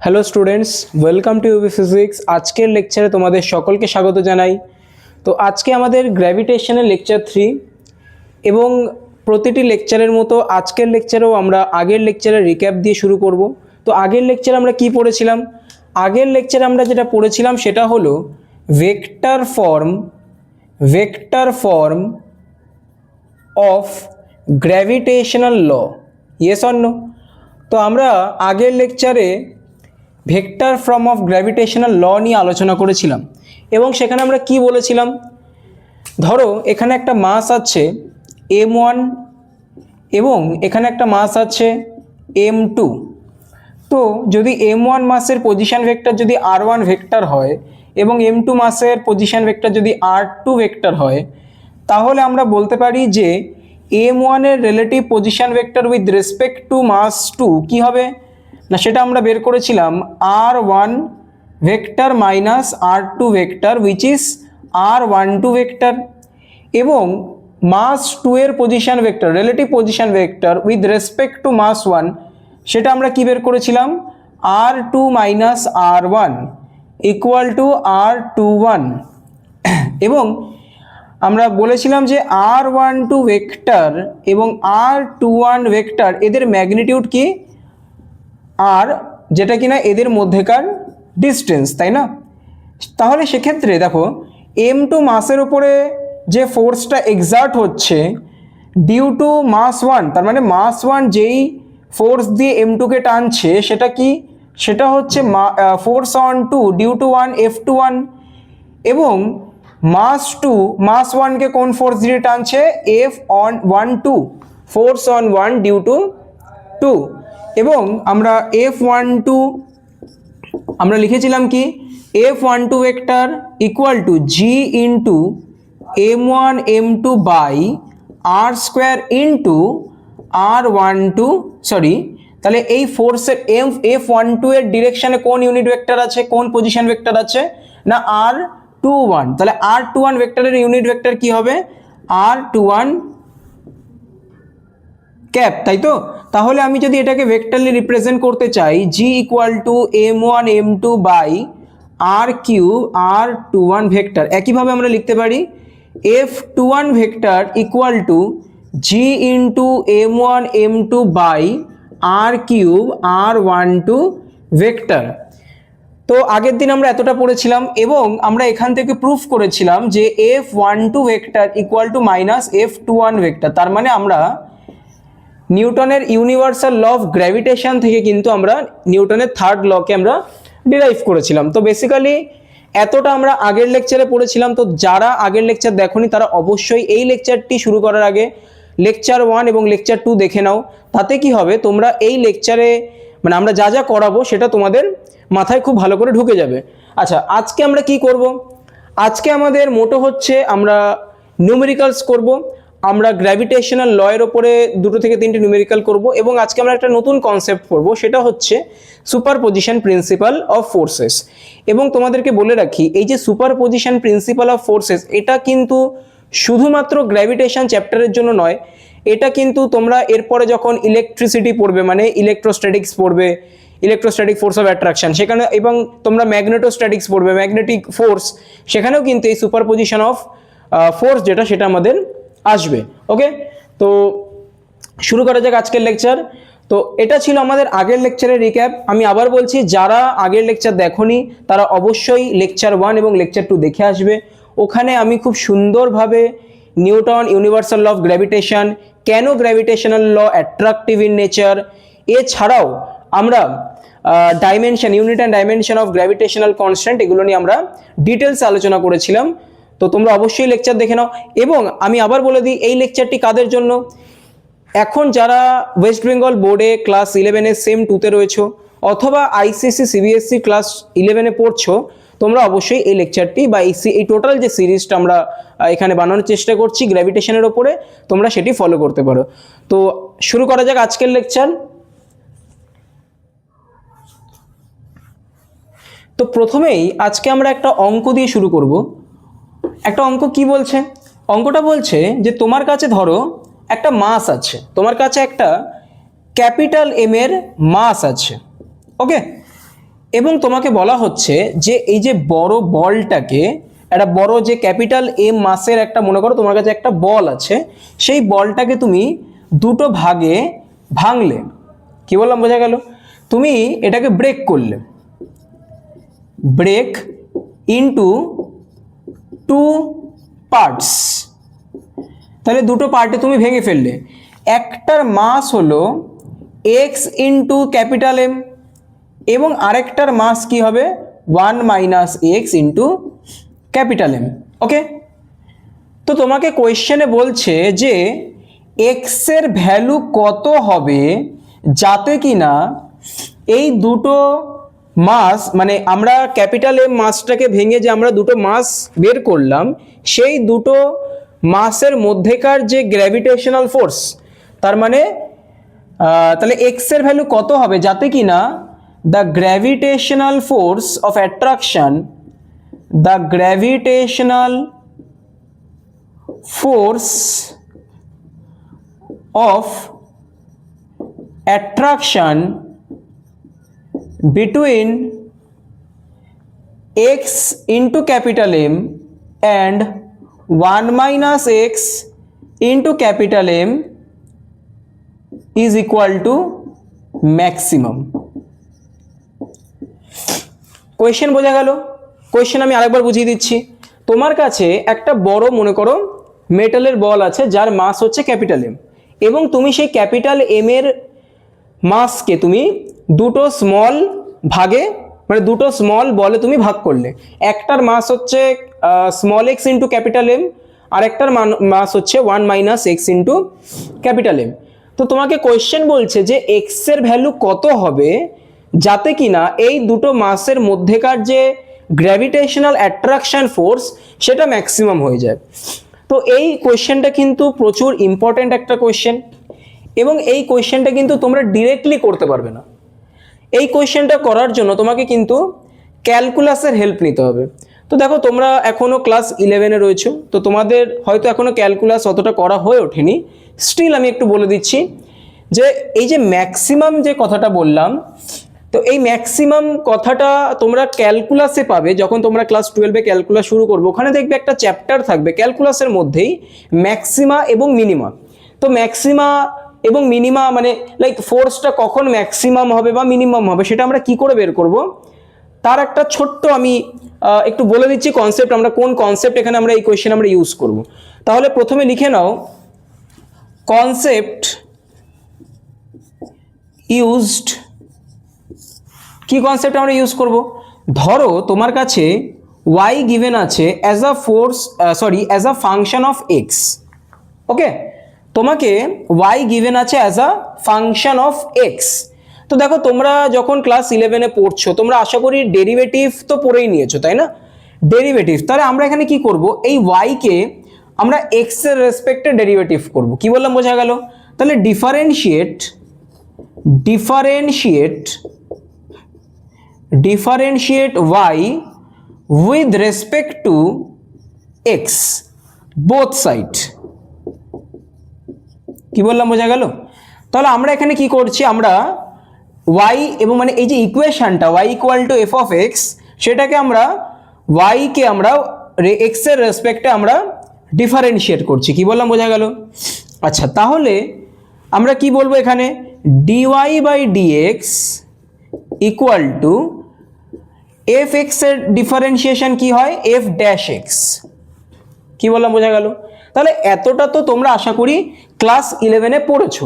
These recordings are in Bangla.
Hello students, welcome to UB physics. আজকের লেকচারে তোমাদের সকলকে স্বাগত জানাই। তো আজকে আমাদের গ্র্যাভিটেশনের লেকচার 3 এবং প্রতিটি লেকচারের মতো আজকের লেকচারেও আমরা আগের লেকচারের রিক্যাপ দিয়ে শুরু করব। তো আগের লেকচারে আমরা কি পড়েছিলাম? আগের লেকচারে আমরা যেটা পড়েছিলাম সেটা হলো vector form of gravitational law. Yes or no? তো আমরা আগের লেকচারে vector form of gravitational law নিয়ে আলোচনা করেছিলাম এবং সেখানে আমরা কি বলেছিলাম, ধরো এখানে একটা মাস আছে m1 এবং এখানে একটা মাস আছে m2। তো যদি m1 মাসের পজিশন ভেক্টর যদি r1 ভেক্টর হয় এবং m2 মাসের পজিশন ভেক্টর যদি r2 ভেক্টর হয়, তাহলে আমরা বলতে পারি যে m1 এর relative position vector with respect to mass 2 কি হবে না, সেটা আমরা বের করেছিলাম r1 vector minus r2 vector which is r12 vector, এবং মাস 2 এর position vector relative position vector with respect to mass 1 সেটা আমরা কি বের করেছিলাম r2 minus r1 equal to r21। এবং আমরা বলেছিলাম যে r12 ভেক্টর এবং r21 ভেক্টর এদের ম্যাগনিটিউড কি আর, যেটা কিনা এদের মধ্যেকার ডিস্টেন্স, তাই না? তাহলে সেক্ষেত্রে দেখো m2 মাসের উপরে যে ফোর্সটা এক্সার্ট হচ্ছে ডিউ টু মাস 1, তার মানে মাস 1 যেই ফোর্স দিয়ে m2কে টানছে সেটা কি, সেটা হচ্ছে force on 2 due to 1 F21, এবং মাস 1কে কোন ফোর্স দিয়ে টানছে F12 force on 1 due to 2, এবং আমরা F12 আমরা লিখেছিলাম কি F12 vector equal to G into m1 m2 by r square into r12, sorry, তাহলে এই ফোর্সের F12 এর ডিরেকশনে কোন ইউনিট ভেক্টর আছে, কোন পজিশন ভেক্টর আছে না r21, তাহলে r21 ভেক্টরের ইউনিট ভেক্টর কি হবে r21 ক্যাপ, তাই তো? তাহলে আমি যদি এটাকে ভেক্টরলি রিপ্রেজেন্ট করতে চাই g equal to m1 m2 by r cube r21 vector, একইভাবে আমরা লিখতে পারি f21 vector equal to g into m1 m2 by r cube r12 vector. তো আগের দিন আমরা এতটা পড়েছিলাম এবং আমরা এখান থেকে প্রুফ করেছিলাম যে f12 vector equal two minus f21 vector, তার মানে আমরা নিউটনের ইউনিভার্সাল ল অফ গ্র্যাভিটেশন থেকে কিন্তু আমরা নিউটনের থার্ড লকে আমরা ডিরাইভ করেছিলাম। তো বেসিক্যালি এতটা আমরা আগের লেকচারে পড়েছিলাম। তো যারা আগের লেকচার দেখোনি তারা অবশ্যই এই লেকচারটি শুরু করার আগে লেকচার 1 এবং লেকচার 2 দেখে নাও। তাতে কি হবে, তোমরা এই লেকচারে মানে আমরা যা যা করাবো সেটা তোমাদের মাথায় খুব ভালো করে ঢুকে যাবে। আচ্ছা, আজকে আমরা কি করব? আজকে আমাদের মোটো হচ্ছে আমরা নিউমেরিক্যালস করব, আমরা গ্র্যাভিটেশনাল ল এর ওপরে 2 থেকে 3টি নিউমেরিক্যাল করব, এবং আজকে আমরা একটা নতুন কনসেপ্ট পড়ব, সেটা হচ্ছে সুপারপজিশন প্রিন্সিপাল অফ ফোর্সেস। এবং তোমাদেরকে বলে রাখি, এই যে সুপারপজিশন প্রিন্সিপাল অফ ফোর্সেস এটা কিন্তু শুধুমাত্র গ্র্যাভিটেশন চ্যাপ্টারের জন্য নয়, এটা কিন্তু তোমরা এরপরে যখন ইলেকট্রিসিটি পড়বে মানে ইলেকট্রোস্ট্যাটিক্স পড়বে, ইলেকট্রোস্ট্যাটিক ফোর্স অফ অ্যাট্রাকশন সেখানে, এবং তোমরা ম্যাগনেটোস্ট্যাটিক্স পড়বে ম্যাগনেটিক ফোর্স, সেখানেও কিন্তু এই সুপারপজিশন অফ ফোর্স যেটা সেটা আমাদের আসবে। ওকে, তো শুরু করা যাক আজকের লেকচার। তো এটা ছিল আমাদের আগের লেকচারের রিক্যাপ। আমি আবার বলছি, যারা আগের লেকচার দেখোনি তারা অবশ্যই লেকচার 1 এবং লেকচার 2 দেখে আসবে। ওখানে আমি খুব সুন্দরভাবে Newton universal law of gravitation, কেন gravitational law attractive in nature, এছাড়াও আমরা dimension, unit and dimension of gravitational constant, এগুলো নিয়ে আমরা ডিটেলস আলোচনা করেছিলাম। তো তোমরা অবশ্যই লেকচার দেখে নাও। এবং আমি আবার বলে দিই, এই লেকচারটি কাদের জন্য, এখন যারা ওয়েস্ট বেঙ্গল বোর্ডে ক্লাস 11-এ সেম 2তে রয়েছো অথবা আইসিএসসি সিবিএসসি ক্লাস 11-এ পড়ছো, তোমরা অবশ্যই এই লেকচারটি বা এই টোটাল যে সিরিজটা আমরা এখানে বানানোর চেষ্টা করছি গ্র্যাভিটেশনের ওপরে, তোমরা সেটি ফলো করতে পারো। তো শুরু করা যাক আজকের লেকচার। তো প্রথমেই আজকে আমরা একটা অঙ্ক দিয়ে শুরু করব। একটা অঙ্ক কি বলছে? অঙ্কটা বলছে যে তোমার কাছে ধরো একটা মাস আছে, তোমার কাছে একটা ক্যাপিটাল এম এর মাস আছে। ওকে, এবং তোমাকে বলা হচ্ছে যে এই যে বড় বলটাকে, একটা বড় যে ক্যাপিটাল এম মাসের একটা, মনে করো তোমার কাছে একটা বল আছে, সেই বলটাকে তুমি দুটো ভাগে ভাঙলে, কি বললাম বোঝা গেল? তুমি এটাকে ব্রেক করলে, ব্রেক ইনটু টু পার্টস, তাহলে দুটো পার্টে তুমি ভেঙে ফেললে। একটার মাস হলো এক্স ইন্টু ক্যাপিটাল এম, এবং আরেকটার মাস কি হবে 1 minus x into capital M. Okay, তো তোমাকে কোয়েশ্চেনে বলছে যে এক্সের ভ্যালু কত হবে যাতে কিনা এই দুটো মাস, মানে আমরা ক্যাপিটাল এম মাসটাকে ভেঙে যে আমরা দুটো মাস বের করলাম, সেই দুটো মাসের মধ্যেকার যে গ্র্যাভিটেশনাল ফোর্স, তার মানে তাহলে এক্স এর ভ্যালু কত হবে যাতে কিনা the gravitational force of attraction, the gravitational force of attraction between x into capital M and 1 minus x into capital M is equal to maximum. Question বোঝা গেল? কোয়েশ্চেন আমি আরেকবার বুঝিয়ে দিচ্ছি। তোমার কাছে একটা বড়, মনে করো মেটালের বল আছে যার মাস হচ্ছে ক্যাপিটাল এম, এবং তুমি সেই ক্যাপিটাল এম এর মাসকে তুমি দুটো স্মল ভাগে, মানে দুটো স্মল বলে তুমি ভাগ করলে। একটার মাস হচ্ছে small x into capital M, আর একটার মাস হচ্ছে 1 minus x into capital M. তো তোমাকে কোয়েশ্চেন বলছে যে এক্স এর ভ্যালু কত হবে যাতে কিনা এই দুটো মাসের মধ্যেকার যে গ্র্যাভিটেশনাল অ্যাট্রাকশন ফোর্স সেটা ম্যাক্সিমাম হয়ে যায়। তো এই কোয়েশ্চেনটা কিন্তু প্রচুর ইম্পর্ট্যান্ট একটা কোয়েশ্চেন, এবং এই কোয়েশ্চেনটা কিন্তু তোমরা ডিরেক্টলি করতে পারবে না। এই কোয়েশ্চেনটা করার জন্য তোমাকে কিন্তু ক্যালকুলাসের হেল্প নিতে হবে। তো দেখো তোমরা এখনও ক্লাস 11-এ রয়েছো, তো তোমাদের হয়তো এখনও ক্যালকুলাস অতটা করা হয়ে ওঠেনি। স্টিল আমি একটু বলে দিচ্ছি যে এই যে ম্যাক্সিমাম যে কথাটা বললাম, তো এই ম্যাক্সিমাম কথাটা তোমরা ক্যালকুলাসে পাবে যখন তোমরা ক্লাস 12-এ ক্যালকুলাস শুরু করবে। ওখানে দেখবে একটা চ্যাপ্টার থাকবে ক্যালকুলাসের মধ্যেই, ম্যাক্সিমা এবং মিনিমা। তো ম্যাক্সিমা এবং মিনিমা মানে লাইক ফোর্সটা কখন ম্যাক্সিমাম হবে বা মিনিমাম হবে সেটা আমরা কি করে বের করব, তার একটা ছোট্ট আমি একটু বলে দিচ্ছি কনসেপ্ট, আমরা কোন কনসেপ্ট এখানে আমরা এই কোয়েশ্চেন আমরা ইউজ করব। তাহলে প্রথমে লিখে নাও কনসেপ্ট ইউজড। কি কনসেপ্ট আমরা ইউজ করব? ধরো তোমার কাছে y গিভেন আছে as a force, as a function of x। ওকে, তোমাকে y গিভেন আছে as a function of x। তো দেখো তোমরা যখন ক্লাস 11-এ পড়ছো তোমরা আশা করি ডেরিভেটিভ তো পড়েই নিয়েছো, তাই না? ডেরিভেটিভ, তাহলে আমরা এখানে কি করব, এই y কে আমরা x এর রেসপেক্টে ডেরিভেটিভ করব। কি বললাম বোঝা গেল? তাহলে differentiate y with respect to x both side। কি বললাম বোঝা গেল? তাহলে আমরা এখানে কি করছি, আমরা y এবং মানে এই যে ইকুয়েশনটা y equal to F of x, সেটাকে আমরা y কে আমরা x এর রেসপেক্টে আমরা ডিফারেন্সিয়েট করছি। কি বললাম বোঝা গেল? আচ্ছা, তাহলে আমরা কি বলবো এখানে, dy by dx equal to F x এর ডিফারেন্সিয়েশন কি হয়, এফ ড্যাশ এক্স। কি বললাম বোঝা গেল? তাহলে এতটা তো তোমরা আশা করি ক্লাস 11-এ পড়েছো।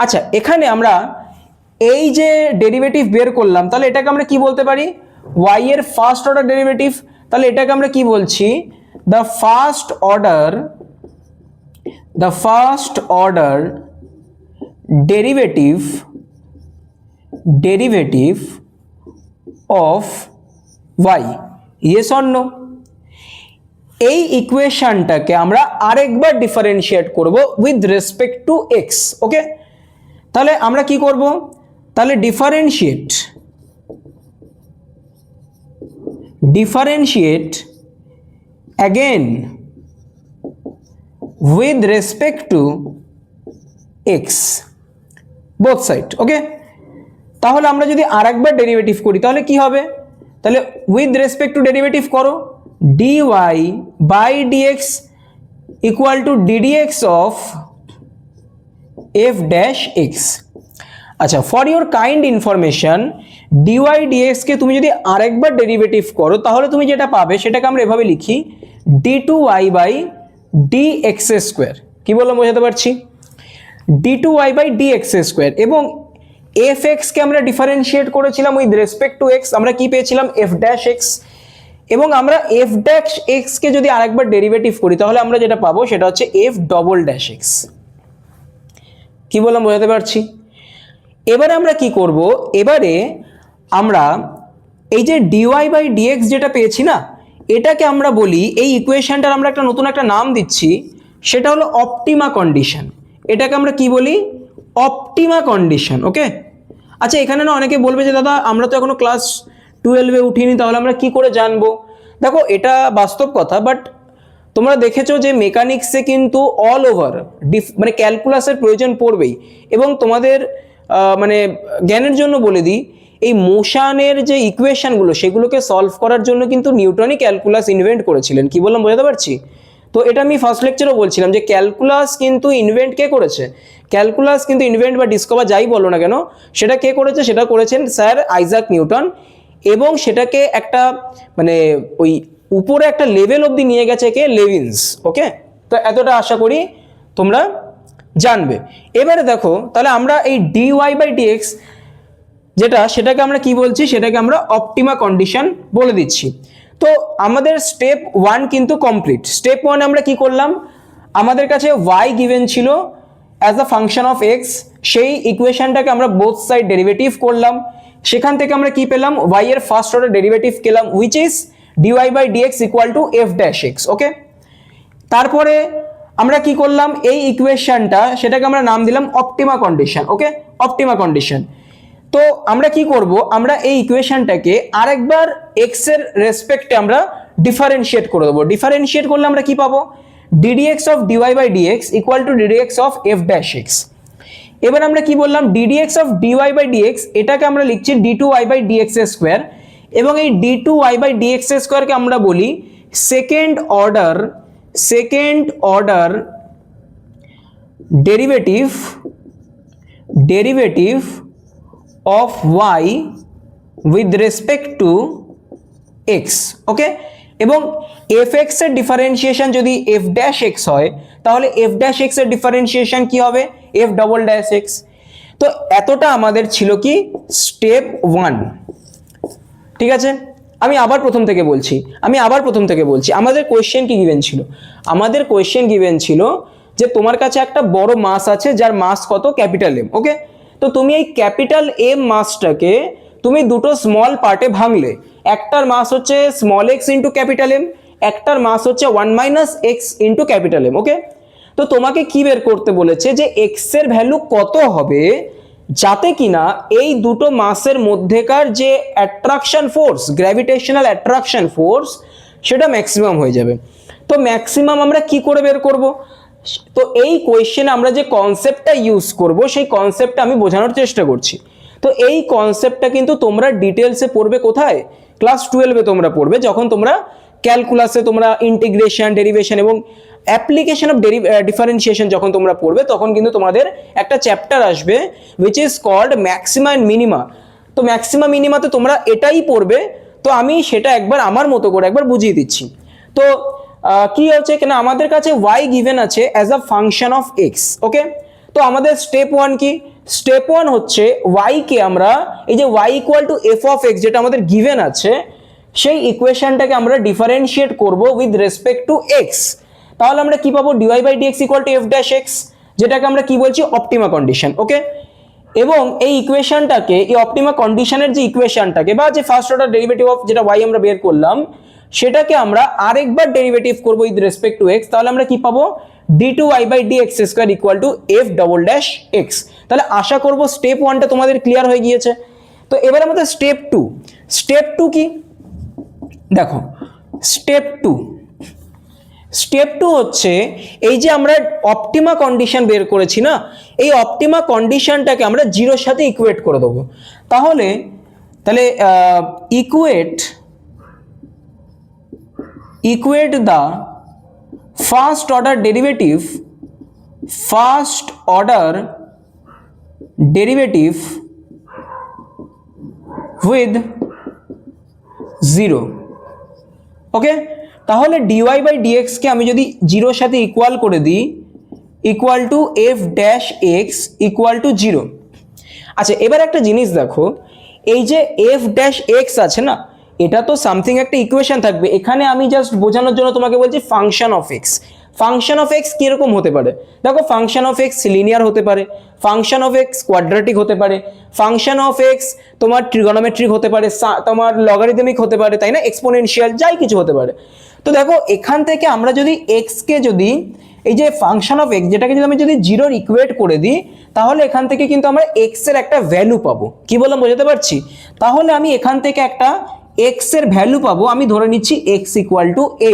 আচ্ছা, এখানে আমরা এই যে ডেরিভেটিভ বের করলাম, তাহলে এটাকে আমরা কি বলতে পারি, y এর ফার্স্ট অর্ডার ডেরিভেটিভ। তাহলে এটাকে আমরা কি বলছি, the first order derivative of y। Yes or no? এই ইকুয়েশনটাকে আমরা আরেকবার ডিফারেন্সিয়েট করব with respect to x। Okay, তাহলে আমরা কি করব, তাহলে differentiate again with respect to x both side। Okay, তাহলে আমরা যদি আরেকবার ডেরিভেটিভ করি তাহলে কি হবে, তাহলে উইথ রেসপেক্ট টু ডেরিভেটিভ করো, dy by dx equal to ddx of f dash x। আচ্ছা, for your kind information dy dx কে তুমি যদি আরেকবার ডেরিভেটিভ করো তাহলে তুমি যেটা পাবে সেটাকে আমরা এভাবে লিখি d2y বাই dx স্কোয়ার। কি বললাম বোঝাতে পারছি? d2y বাই dx স্কোয়ার, এবং fx কে আমরা ডিফারেন্সিয়েট করেছিলাম উইথ রেসপেক্ট টু x, আমরা কি পেয়েছিলাম f ড্যাশ x, এবং আমরা f ড্যাশ x কে যদি আরেকবার ডেরিভেটিভ করি তাহলে আমরা যেটা পাবো সেটা হচ্ছে f ডবল ড্যাশ x। কি বললাম বোঝাতে পারছি? এবারে আমরা কি করব, এবারে আমরা এই যে dy বাই dx যেটা পেয়েছি না, এটাকে আমরা বলি, এই ইকুয়েশনটার আমরা একটা নতুন একটা নাম দিচ্ছি, সেটা হলো অপটিমা কন্ডিশন। এটাকে আমরা কি বলি? Optima condition. ওকে, আচ্ছা এখানে না অনেকে বলবে যে দাদা আমরা তো এখনো ক্লাস 12-এ উঠিনি, তাহলে আমরা কি করে জানবো? দেখো এটা বাস্তব কথা, বাট তোমরা দেখেছো যে মেকানিক্সে কিন্তু অল ওভার মানে ক্যালকুলাসের প্রয়োজন পড়বেই। এবং তোমাদের মানে জ্ঞানের জন্য বলে দিই, এই মোশনের যে ইকুয়েশনগুলো সেগুলোকে সলভ করার জন্য কিন্তু নিউটনই ক্যালকুলাস ইনভেন্ট করেছিলেন। কি বললাম বোঝাতে পারছি? তো এটা আমি ফার্স্ট লেকচারেও বলছিলাম যে ক্যালকুলাস কিন্তু ইনভেন্ট কে করেছে? ক্যালকুলাস কিন্তু ইনভেন্ট বা ডিসকভার যাই বলো না কেন, সেটা কে করেছে? সেটা করেছেন স্যার আইজাক নিউটন, এবং সেটাকে একটা মানে ওই উপরে একটা লেভেল অবধি নিয়ে গেছে কে? লেভিনস। ওকে, তো এতটা আশা করি তোমরা জানবে। এবারে দেখো, তাহলে আমরা এই dy বাই dx যেটা, সেটাকে আমরা কি বলছি? সেটাকে আমরা অপটিমা কন্ডিশন বলে দিচ্ছি। তো আমাদের স্টেপ 1 কিন্তু কমপ্লিট। স্টেপ 1 আমরা কি করলাম? আমাদের কাছে y গিভেন ছিল as a function of x, সেই ইকুয়েশনটাকে আমরা বোথ সাইড ডেরিভেটিভ করলাম, সেখান থেকে আমরা কি পেলাম? y এর ফার্স্ট অর্ডার ডেরিভেটিভ পেলাম, which is dy by dx equal to f dash x। Okay, তারপরে আমরা কি করলাম? এই ইকুয়েশনটা, সেটাকে আমরা নাম দিলাম Optima condition. Okay, optima condition. তো আমরা কি করব? আমরা এই ইকুয়েশনটাকে আরেকবার x এর রেসপেক্টে আমরা ডিফারেন্সিয়েট করে দেবো। ডিফারেন্সিয়েট করলে আমরা কি পাবো? ddx of dy by dx equal to ddx of f dash x। এবার আমরা কি বললাম? ddx of dy by dx এটাকে আমরা লিখছি d2y বাই dx স্কোয়ার, এবং এই d2y বাই dx স্কোয়ারকে আমরা বলি second order derivative of y with respect to x। ওকে, এবং fx এর ডিফারেন্সিয়েশন যদি f ড্যাশ x হয় তাহলে f ড্যাশ x এর ডিফারেন্সিয়েশন কি হবে? f double dash x। তো এতটা আমাদের ছিল কি স্টেপ 1। ঠিক আছে, আমি আবার প্রথম থেকে বলছি, আমাদের কোয়েশ্চেন কি গিভেন ছিল? আমাদের কোয়েশ্চেন গিভেন ছিল যে তোমার কাছে একটা বড় মাস আছে যার মাস কত? Capital M। ওকে, তো তুমি এই ক্যাপিটাল M মাসটাকে তুমি দুটো স্মল পার্টে ভাঙলে, একটার মাস হচ্ছে small x into capital M, একটার মাস হচ্ছে 1 minus x into capital M। ওকে, তো তোমাকে কি বের করতে বলেছে? যে x এর ভ্যালু কত হবে যাতে কিনা এই দুটো মাসের মধ্যেকার যে attraction force, gravitational attraction force, সেটা ম্যাক্সিমাম হয়ে যাবে। তো ম্যাক্সিমাম আমরা কি করে বের করব? তো এই কোয়েশ্চেনে আমরা যে কনসেপ্টটা ইউজ করব সেই কনসেপ্টটা আমি বোঝানোর চেষ্টা করছি। তো এই কনসেপ্টটা কিন্তু তোমরা ডিটেলসে পড়বে কোথায়? ক্লাস 12-এ তোমরা পড়বে, যখন তোমরা ক্যালকুলাসে তোমরা ইন্টিগ্রেশন, ডেরিভেশন এবং অ্যাপ্লিকেশন অফ ডিফারেন্সিয়েশন যখন তোমরা পড়বে, তখন কিন্তু তোমাদের একটা চ্যাপ্টার আসবে which is called maxima and minima. তো ম্যাক্সিমা মিনিমাতে তোমরা এটাই পড়বে। তো আমি সেটা একবার আমার মতো করে একবার বুঝিয়ে দিচ্ছি। তো কি হচ্ছে কিনা, আমাদের কাছে y গিভেন আছে as a function of x। ওকে, তো আমাদের স্টেপ 1 কি? স্টেপ 1 হচ্ছে y কে আমরা এই যে y equal to f of x যেটা আমাদের গিভেন আছে, সেই ইকুয়েশনটাকে আমরা ডিফারেন্সিয়েট করব উইথ রেসপেক্ট টু x। তাহলে আমরা কি পাবো? dy by dx equal to f dash x, যেটাকে আমরা কি বলছি? Optima condition. ওকে, এবং এই ইকুয়েশনটাকে, এই অপটিমা কন্ডিশনের যে ইকুয়েশনটাকে বা যে ফার্স্ট অর্ডার ডেরিভেটিভ অফ যেটা y আমরা বের করলাম, সেটাকে আমরা আরেকবার ডেরিভেটিভ করব উইথ রেসপেক্ট টু x। তাহলে আমরা কি পাবো? d2y by dx square equal to f double dash x। তাহলে আশা করব স্টেপ 1টা তোমাদের ক্লিয়ার হয়ে গিয়েছে। তো এবার আমাদের স্টেপ 2। স্টেপ 2 কি? দেখো, স্টেপ স্টেপ 2 হচ্ছে এই যে আমরা অপটিমা কন্ডিশন বের করেছি না, এই অপটিমা কন্ডিশনটাকে আমরা জিরোর সাথে ইকুয়েট করে দেবো। তাহলে equate the first order derivative with 0। ওকে, তাহলে dy বাই dx কে আমি যদি জিরোর সাথে ইকুয়াল করে দিই, equal to F dash x equal to 0। আচ্ছা, এবার একটা জিনিস দেখো, এই যে এফ ড্যাশ এক্স আছে না, এটা তো সামথিং একটা ইকুয়েশন থাকবে। এখানে আমি জাস্ট বোঝানোর জন্য তোমাকে বলছি function of x. Function of x কিরকম হতে পারে দেখো, ফাংশন অফ এক্স লিনিয়ার হতে পারে, ফাংশন অফ এক্স কোয়াড্রেটিক হতে পারে, ফাংশন অফ এক্স তোমার ট্রিগোনোমেট্রিক হতে পারে, তোমার লগারিদমিক হতে পারে, তাই না, এক্সপোনেনশিয়াল, যাই কিছু হতে পারে। তো দেখো এখান থেকে আমরা যদি এক্স কে যদি এই যে ফাংশন অফ এক্স যেটাকে যদি আমি যদি জিরোর ইকুয়েট করে দিই, তাহলে এখান থেকে কিন্তু আমরা এক্স এর একটা ভ্যালু পাবো। কি বললাম বোঝাতে পারছি? তাহলে আমি এখান থেকে একটা এক্স এর ভ্যালু পাবো, আমি ধরে নিচ্ছি এক্স ইকুয়াল টু এ।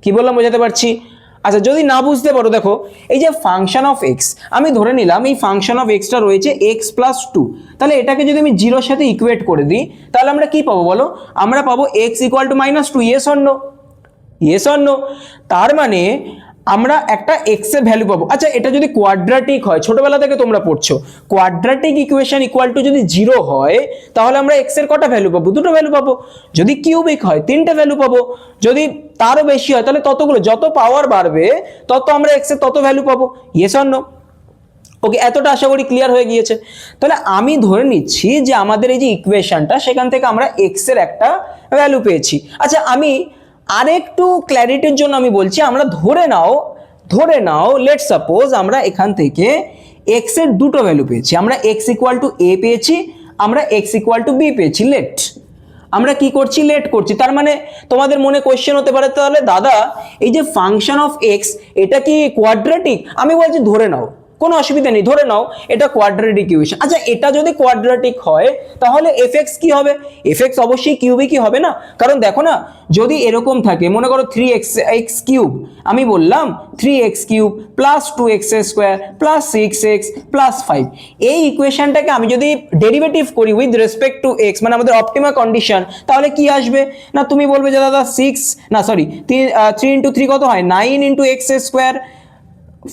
কি বললাম বোঝাতে পারছি? আচ্ছা, যদি না বুঝতে পারো, দেখো এই যে ফাংশন অফ এক্স আমি ধরে নিলাম, এই ফাংশন অফ এক্সটা রয়েছে এক্স প্লাস 2। তাহলে এটাকে যদি আমি জিরোর সাথে ইকুয়েট করে দিই, তাহলে আমরা কি পাবো বলো? আমরা পাবো x equal to -2। Yes or no? Yes or no? তার মানে আমরা একটা এক্স এর ভ্যালু পাবো। আচ্ছা, এটা যদি কোয়াড্রেটিক হয়, ছোটবেলা থেকে তোমরা পড়ছো, কোয়াড্রেটিক ইকুয়েশন ইকুয়াল টু যদি 0 হয়, তাহলে আমরা এক্স এর কটা ভ্যালু পাবো? 2টো ভ্যালু পাবো। যদি কিউবিক হয় 3টে ভ্যালু পাবো। যদি তারও বেশি হয় তাহলে ততগুলো, যত পাওয়ার বাড়বে তত আমরা এক্স এর তত ভ্যালু পাবো। Yes or no? ওকে, এতটা আশা করি ক্লিয়ার হয়ে গিয়েছে। তাহলে আমি ধরে নিচ্ছি যে আমাদের এই যে ইকুয়েশনটা, সেখান থেকে আমরা এক্স এর একটা ভ্যালু পেয়েছি। আচ্ছা, আমি আরেকটু ক্ল্যারিটির জন্য আমি বলছি, আমরা ধরে নাও লেট সাপোজ আমরা এখান থেকে এক্স এর দুটো ভ্যালু পেয়েছি। আমরা এক্স ইকুয়াল টু এ পেয়েছি, আমরা এক্স ইকুয়াল টু বি পেয়েছি। লেট আমরা কি করছি? লেট করছি। তার মানে তোমাদের মনে কোয়েশ্চেন হতে পারে, তাহলে দাদা এই যে ফাংশন অফ এক্স এটা কি কোয়াড্রেটিক? আমি বলছি ধরে নাও, কোনো অসুবিধা নেই, ধরে নাও এটা কোয়াড্রেটিক ইকুয়েশন। আচ্ছা, এটা যদি কোয়াড্রেটিক হয় তাহলে এফএক্স কি হবে? এফএক্স অবশ্যই কিউবিকই হবে না? কারণ দেখো না, যদি এরকম থাকে, মনে করো 3x কিউব, আমি বললাম 3x cube plus 2x square plus 6x plus 5, এই ইকুয়েশনটাকে আমি যদি ডেরিভেটিভ করি উইথ রেসপেক্ট টু এক্স, মানে আমাদের অপটিমা কন্ডিশন, তাহলে কি আসবে না? তুমি বলবে যে দাদা 3 ইন্টু 3 কত হয়? 9 into x square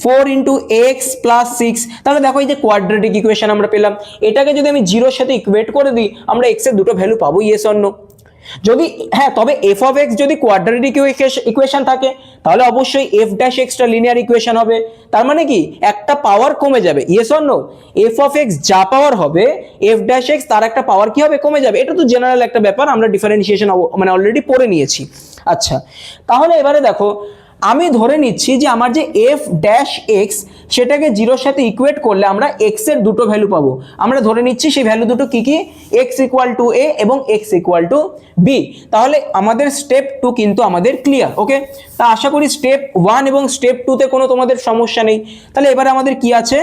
4 into x plus 6। তাহলে দেখো এই যে কোয়াড্রেটিক ইকুয়েশন আমরা পেলাম, এটাকে যদি আমি জিরোর সাথে ইকুয়েট করে দিই, আমরা এক্স এর দুটো ভ্যালু পাবো। Yes or no? যদি হ্যাঁ, তবে এফ অফ এক্স যদি কোয়াড্রেটিক ইকুয়েশন থাকে, তাহলে অবশ্যই এফ ড্যাশ এক্সটা লিনিয়ার ইকুয়েশন হবে। তার মানে কি একটা পাওয়ার কমে যাবে। Yes or no? F of x যা পাওয়ার হবে, এফ ড্যাশ এক্স তার একটা পাওয়ার কি হবে? কমে যাবে। এটা তো জেনারেল একটা ব্যাপার, আমরা ডিফারেন্সিয়েশন মানে অলরেডি পড়ে নিয়েছি। আচ্ছা, তাহলে এবারে দেখো, আমি ধরে নিচ্ছি যে আমার যে এফ ড্যাশ এক্স সেটাকে জিরোর সাথে ইকুয়েট করলে আমরা এক্স এর দুটো ভ্যালু পাবো। আমরা ধরে নিচ্ছি সেই ভ্যালু দুটো কি কি? এক্স ইকুয়াল টু এ এবং এক্স ইকুয়াল টু বি। তাহলে আমাদের স্টেপ 2 কিন্তু আমাদের ক্লিয়ার। ওকে, তা আশা করি স্টেপ 1 এবং স্টেপ 2তে কোনো তোমাদের সমস্যা নেই। তাহলে এবারে আমাদের কি আছে?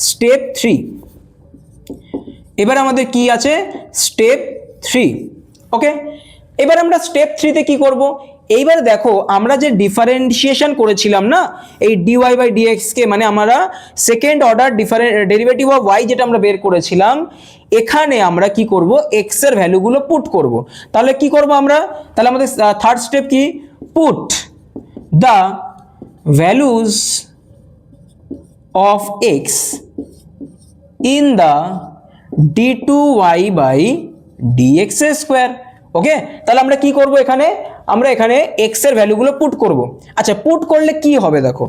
স্টেপ 3। এবার আমাদের কি আছে? স্টেপ 3। ওকে, এবার আমরা স্টেপ 3তে কি করব? এইবার দেখো, আমরা যে ডিফারেন্সিয়েশন করেছিলাম না, এই ডিওয়াই বাই ডিএক্স কে, মানে আমরা second order derivative of y যেটা আমরা বের করেছিলাম, এখানে আমরা কি করব? এক্স এর ভ্যালুগুলো পুট করব। তাহলে কি করব আমরা? তাহলে আমাদের থার্ড স্টেপ কি? Put the values of x in the d2y by dx square. Okay, তাহলে আমরা কি করব? আমরা এখানে x এর ভ্যালুগুলো পুট করব। আচ্ছা, পুট করলে কি হবে দেখো,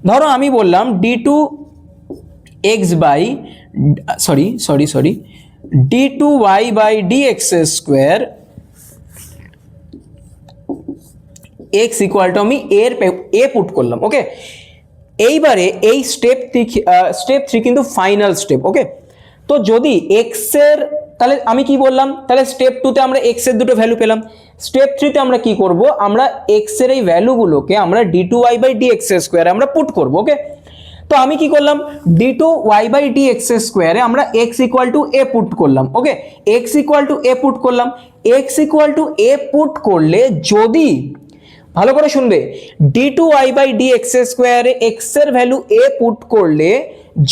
ধরো আমি বললাম d2x by d2y by dx square x equal to আমি এ পুট করলাম। ওকে, এইবারে এই স্টেপ 3 কিন্তু ফাইনাল স্টেপ। ওকে, তো যদি x এর, তাহলে আমি কি বললাম, তাহলে স্টেপ 2তে আমরা x এর দুটো ভ্যালু পেলাম। স্টেপ 3তে আমরা কি করব? আমরা x এর এই ভ্যালুগুলোকে আমরা d2y বাই dx স্কোয়ারে আমরা পুট করব। ওকে, তো আমি কি করলাম? d2y বাই dx স্কোয়ারে আমরা x equal two a put করলাম। ওকে, x equal two a put করলাম। x equal two a put করলে যদি ভালো করে শুনবে, d2y/dx² এ x এর ভ্যালু a পুট করলে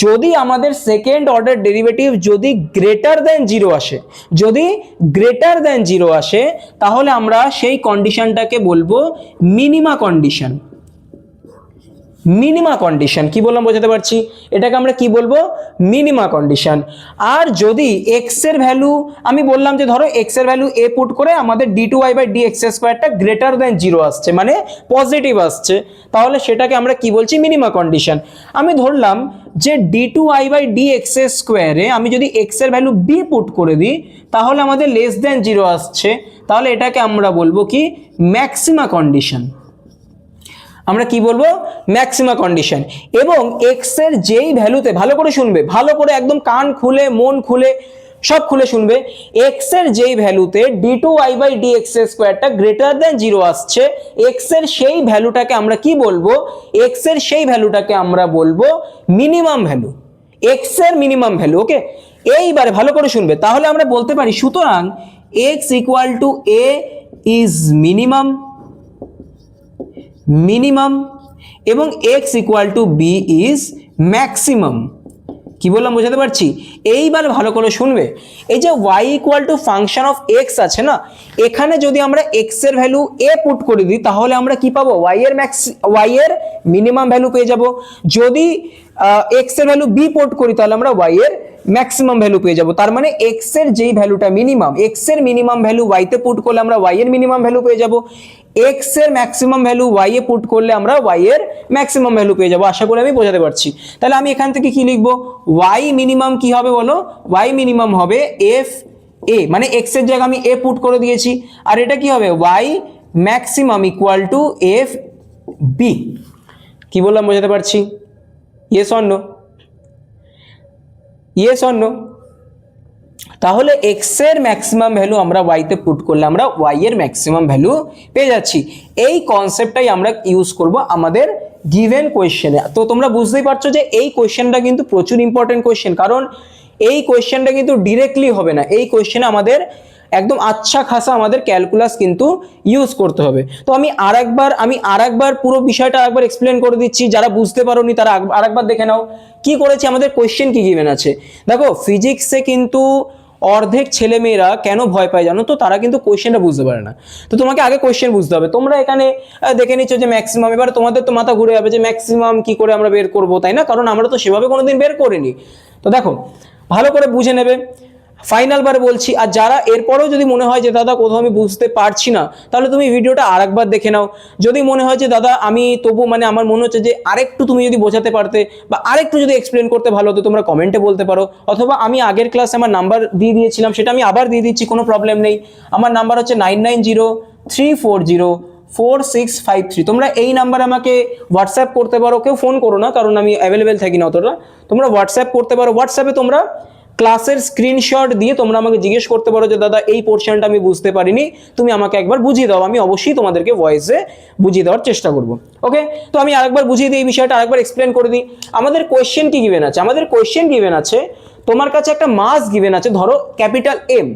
যদি আমাদের সেকেন্ড অর্ডার ডেরিভেটিভ যদি গ্রেটার দ্যান 0 আসে, যদি গ্রেটার দ্যান 0 আসে, তাহলে আমরা সেই কন্ডিশনটাকে বলবো মিনিমা কন্ডিশন। মিনিমা কন্ডিশন কি বললাম বোঝাতে পারছি? এটাকে আমরা কি বলবো? Minima condition. আর যদি x এর ভ্যালু, আমি বললাম যে ধরো x এর ভ্যালু a পুট করে আমাদের d2y/dx² গ্রেটার দ্যান 0 আসছে, মানে পজিটিভ আসছে, তাহলে সেটাকে আমরা কি বলছি? Minima condition. আমি ধরলাম যে d2y/dx² এ আমি যদি x এর ভ্যালু b পুট করে দিই তাহলে আমাদের লেস দ্যান 0 আসছে, তাহলে এটাকে আমরা বলবো কি? Maxima condition. আমরা কি বলবো? Maxima condition. এবং x এর যেই ভ্যালুতে, ভালো করে শুনবে, ভালো করে একদম কান খুলে মন খুলে সব খুলে শুনবে, x এর যেই ভ্যালুতে d2y/dx² গ্রেটার দ্যান 0 আসছে, x এর সেই ভ্যালুটাকে আমরা কি বলবো? x এর সেই ভ্যালুটাকে আমরা বলবো মিনিমাম ভ্যালু, x এর মিনিমাম ভ্যালু। ওকে, এইবারে ভালো করে শুনবে, তাহলে আমরা বলতে পারি সুতরাং x = a ইজ মিনিমাম এবং x = b ইজ ম্যাক্সিমাম। কি বললাম বোঝাতে পারছি? এইবার ভালো করে শুনবে, এই যে y = ফাংশন অফ x আছে না, এখানে যদি আমরা x এর ভ্যালু a পুট করে দিই তাহলে আমরা কি পাবো? y এর মিনিমাম ভ্যালু পেয়ে যাব। যদি x এর ভ্যালু b পুট করি তাহলে আমরা y এর ম্যাক্সিমাম ভ্যালু পেয়ে যাব। তার মানে x এর যেই ভ্যালুটা মিনিমাম, x এর মিনিমাম ভ্যালু y তে পুট করলে আমরা y এর মিনিমাম ভ্যালু পেয়ে যাব। x এর ম্যাক্সিমাম ভ্যালু y এ পুট করলে আমরা y এর ম্যাক্সিমাম ভ্যালু পেয়ে যাব। আশা করি আমি বোঝাতে পারছি। তাহলে আমি এখান থেকে কি লিখবো? y মিনিমাম কি হবে বলো? y মিনিমাম হবে f a, মানে x এর জায়গায় আমি a পুট করে দিয়েছি, আর এটা কি হবে? y maximum = f b। কি বললাম বোঝাতে পারছি? Yes or no? Yes or no? তাহলে x এর ম্যাক্সিমাম ভ্যালু আমরা y তে পুট করলে আমরা y এর ম্যাক্সিমাম ভ্যালু পেয়ে যাচ্ছি। এই কনসেপ্টটাই আমরা ইউজ করব আমাদের গিভেন কোয়েশ্চেনে। তো তোমরা বুঝতেই পারছো যে এই কোয়েশ্চেনটা কিন্তু প্রচুর ইম্পর্টেন্ট কোয়েশ্চেন, কারণ এই কোয়েশ্চেনটা কিন্তু ডিরেক্টলি হবে না, এই কোয়েশ্চেনে আমাদের একদম আচ্ছা খাসা আমাদের ক্যালকুলাস কিন্তু ইউজ করতে হবে। তো আমি আরেকবার পুরো বিষয়টা আরেকবার এক্সপ্লেন করে দিচ্ছি, যারা বুঝতে পারোনি তারা আরেকবার দেখে নাও কি করেছি, আমাদের কোয়েশ্চেন কি গিভেন আছে। দেখো ফিজিক্সে কিন্তু অর্ধেক ছেলেমেয়েরা কেন ভয় পায় জানো তো? তারা কিন্তু কোয়েশ্চেনটা বুঝতে পারে না। তো তোমাকে আগে কোয়েশ্চেন বুঝতে হবে। তোমরা এখানে দেখে নিচ্ছ যে ম্যাক্সিমাম, এবার তোমাদের তো মাথা ঘুরে যাবে যে ম্যাক্সিমাম কি করে আমরা বের করবো, তাই না? কারণ আমরা তো সেভাবে কোনোদিন বের করিনি। তো দেখো ভালো করে বুঝে নেবে, ফাইনাল বার বলছি। আর যারা এরপরেও যদি মনে হয় যে দাদা কোথাও আমি বুঝতে পারছি না, তাহলে তুমি ভিডিওটা আরেকবার দেখে নাও। যদি মনে হয় যে দাদা আমি তবু মানে আমার মনে হচ্ছে যে আরেকটু তুমি যদি বোঝাতে পারতে বা আরেকটু যদি এক্সপ্লেন করতে ভালো হতো, তোমরা কমেন্টে বলতে পারো, অথবা আমি আগের ক্লাসে আমার নাম্বার দিয়ে দিয়েছিলাম সেটা আমি আবার দিয়ে দিচ্ছি, কোনো প্রবলেম নেই। আমার নাম্বার হচ্ছে 9903404653। তোমরা এই নাম্বারে আমাকে হোয়াটসঅ্যাপ করতে পারো, কেউ ফোন করো না কারণ আমি অ্যাভেলেবেল থাকি না অতটা। তোমরা হোয়াটসঅ্যাপ করতে পারো, হোয়াটসঅ্যাপে তোমরা ক্লাসের স্ক্রিনশট দিয়ে তোমরা আমাকে জিজ্ঞেস করতে পারো যে দাদা এই পোর্শনটা আমি বুঝতে পারিনি, তুমি আমাকে একবার বুঝিয়ে দাও। আমি অবশ্যই তোমাদেরকে ভয়েসে বুঝিয়ে দেওয়ার চেষ্টা করব। ওকে, তো আমি আরেকবার বুঝিয়ে দিই এই বিষয়টা, আরেকবার এক্সপ্লেন করে দিই। আমাদের কোয়েশ্চেন কি গিভেন আছে? আমাদের কোয়েশ্চেন গিভেন আছে, তোমার কাছে একটা মাস গিভেন আছে, ধরো ক্যাপিটাল এম।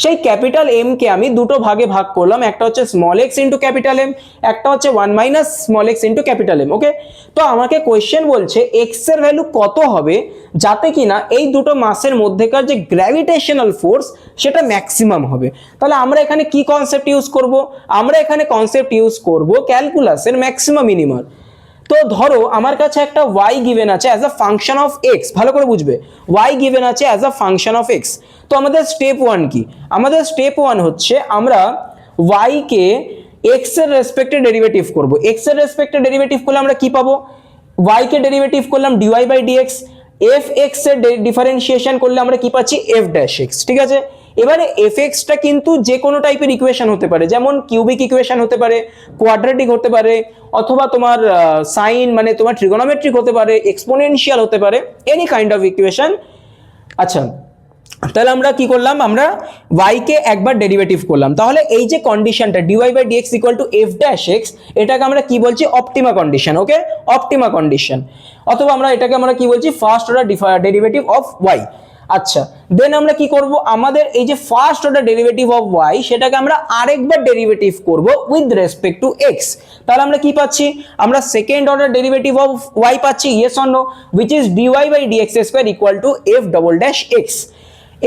সেই ক্যাপিটাল এম কে আমি দুটো ভাগে ভাগ করলাম, একটা হচ্ছে small x into capital M, একটা হচ্ছে 1 - small x into capital M. Okay, তো আমাকে কোয়েশ্চেন বলছে এক্স এর ভ্যালু কত হবে যাতে কিনা এই দুটো মাসের মধ্যেকার যে গ্র্যাভিটেশনাল ফোর্স সেটা ম্যাক্সিমাম হবে। তাহলে আমরা এখানে কি কনসেপ্ট ইউজ করব? আমরা এখানে কনসেপ্ট ইউজ করব ক্যালকুলাসের ম্যাক্সিমাম মিনিমাম। তো ধরো আমার কাছে একটা y গিভেন আছে as a function of x, ভালো করে বুঝবে, y গিভেন আছে as a function of x। তো আমাদের স্টেপ 1 কি? আমাদের স্টেপ 1 হচ্ছে আমরা y কে x এর রেসপেক্টে ডেরিভেটিভ করব। x এর রেসপেক্টে ডেরিভেটিভ করলে আমরা কি পাবো? y কে ডেরিভেটিভ করলাম dy/dx, f(x) এর ডিফারেন্সিয়েশন করলে আমরা কি পাচ্ছি? f'(x). ঠিক আছে, এবারে fx-টা কিন্তু যে কোনো টাইপের ইকুয়েশন হতে পারে, যেমন কিউবিক ইকুয়েশন হতে পারে, কোয়াড্রেটিক হতে পারে, অথবা তোমার সাইন মানে তোমার ট্রিগোনোমেট্রিক হতে পারে, এক্সপোনেনশিয়াল হতে পারে, এনি কাইন্ড অফ ইকুয়েশন। আচ্ছা, তাহলে আমরা কি করলাম? আমরা y কে একবার ডেরিভেটিভ করলাম, তাহলে এই যে কন্ডিশনটা dy/dx = f'(x), এটাকে আমরা কি বলছি? Optima condition. Okay, optima condition, অথবা আমরা এটাকে আমরা কি বলছি? First order derivative of y। আচ্ছা, দেন আমরা কি করব, আমাদের এই যে first order derivative of y সেটাকে আমরা আরেকবার ডেরিভেটিভ করব উইথ রেসপেক্ট টু x। তাহলে আমরা কি পাচ্ছি, আমরা second order derivative of y পাচ্ছি, yes or no, which is dy by dx square equal to f double dash x।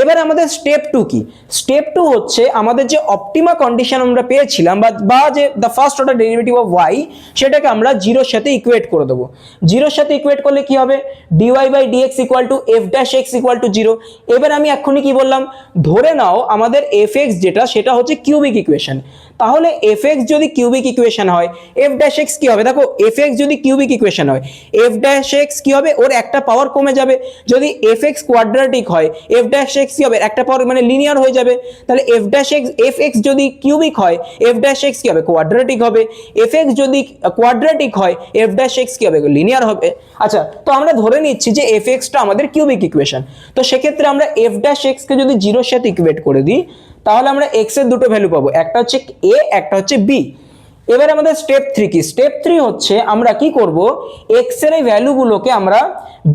এবার আমাদের স্টেপ 2 কি, স্টেপ 2 হচ্ছে আমাদের যে অপটিমা কন্ডিশন আমরা পেয়েছিলাম বা যে the first order derivative of y সেটাকে আমরা জিরোর সাথে ইকুয়েট করে দেবো। জিরোর সাথে ইকুয়েট করলে কি হবে, dy by dx equal to f dash x equal to 0। এবার আমি এক্ষুনি কি বললাম, ধরে নাও আমাদের fx যেটা সেটা হচ্ছে কিউবিক ইকুয়েশন। তাহলে fx যদি কিউবিক ইকুয়েশন হয় f ড্যাশ x কি হবে, দেখো fx যদি কিউবিক ইকুয়েশন হয় f ড্যাশ x কি হবে, ওর একটা পাওয়ার কমে যাবে। যদি fx কোয়াড্রেটিক হয় f ড্যাশ x কি হবে, একটা পাওয়ার মানে লিনিয়ার হয়ে যাবে। তাহলে f ড্যাশ x fx যদি কিউবিক হয় f ড্যাশ x কি হবে, কোয়াড্রেটিক হবে। fx যদি কোয়াড্রেটিক হয় f ড্যাশ x কি হবে, লিনিয়ার হবে। আচ্ছা, তো আমরা ধরে নিচ্ছি যে fx টা আমাদের কিউবিক ইকুয়েশন। তো সেক্ষেত্রে আমরা f ড্যাশ x কে যদি জিরোর সাথে ইকুয়েট করে দিই তাহলে আমরা x এর দুটো ভ্যালু পাবো, একটা হচ্ছে a একটা হচ্ছে b। এবার আমাদের স্টেপ 3 কি, স্টেপ 3 হচ্ছে আমরা কি করব, x এর এই ভ্যালুগুলোকে আমরা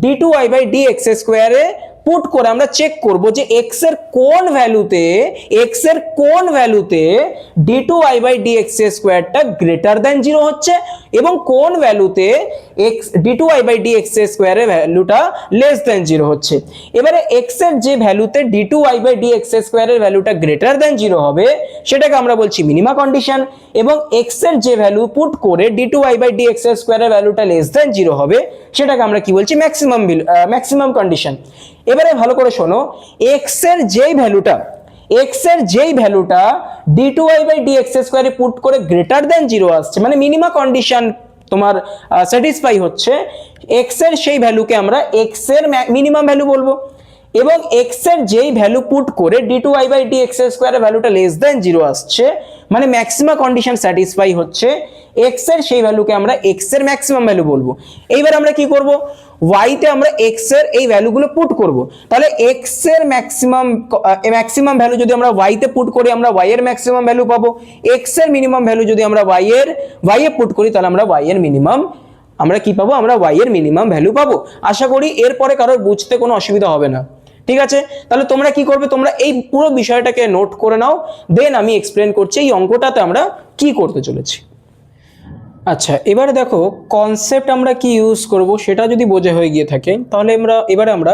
d2y বাই dx স্কয়ারে পুট করে আমরা চেক করব যে x এর কোন ভ্যালুতে d2y বাই dx স্কয়ারটা গ্রেটার দ্যান 0 হচ্ছে এবং কোন ভ্যালুতে d2y বাই dx স্কয়ারের ভ্যালুটা লেস দ্যান 0 হচ্ছে। এবারে x এর যে ভ্যালুতে d2y বাই dx স্কয়ারের ভ্যালুটা গ্রেটার দ্যান 0 হবে সেটাকে আমরা বলছি মিনিমা কন্ডিশন, এবং x এর যে ভ্যালু পুট করে d2y বাই dx স্কয়ারের ভ্যালুটা লেস দ্যান 0 হবে সেটাকে আমরা কি বলছি, ম্যাক্সিমাম কন্ডিশন। এবারে ভালো করে শোনো, x এর যেই ভ্যালুটা d2y বাই dx স্কয়ারে পুট করে গ্রেটার দ্যান 0 আসছে, মানে মিনিমা কন্ডিশন তোমার স্যাটিসফাই হচ্ছে, x এর সেই ভ্যালুকে আমরা x এর মিনিমাম ভ্যালু বলবো। এবং x এর যেই ভ্যালু পুট করে d2y বাই dx স্কয়ারের ভ্যালুটা লেস দ্যান 0 আসছে, মানে ম্যাক্সিমাম কন্ডিশন স্যাটিসফাই হচ্ছে, x এর সেই ভ্যালুকে আমরা x এর ম্যাক্সিমাম ভ্যালু বলবো। এইবার আমরা কি করব, y তে আমরা x এর এই ভ্যালুগুলো পুট করব। তাহলে x এর ম্যাক্সিমাম ভ্যালু যদি আমরা y তে পুট করি আমরা y এর ম্যাক্সিমাম ভ্যালু পাবো, x এর মিনিমাম ভ্যালু যদি আমরা y এ পুট করি তাহলে আমরা y এর মিনিমাম আমরা কি পাবো, আমরা y এর মিনিমাম ভ্যালু পাবো। আশা করি এরপরে কারোর বুঝতে কোনো অসুবিধা হবে না, ঠিক আছে? তাহলে তোমরা কি করবে, তোমরা এই পুরো বিষয়টাকে নোট করে নাও, দেন আমি এক্সপ্লেন করছি এই অঙ্কটাতে আমরা কি করতে চলেছি। আচ্ছা, এবারে দেখো কনসেপ্ট আমরা কি ইউজ করব সেটা যদি বোঝা হয়ে গিয়ে থাকে তাহলে এবারে আমরা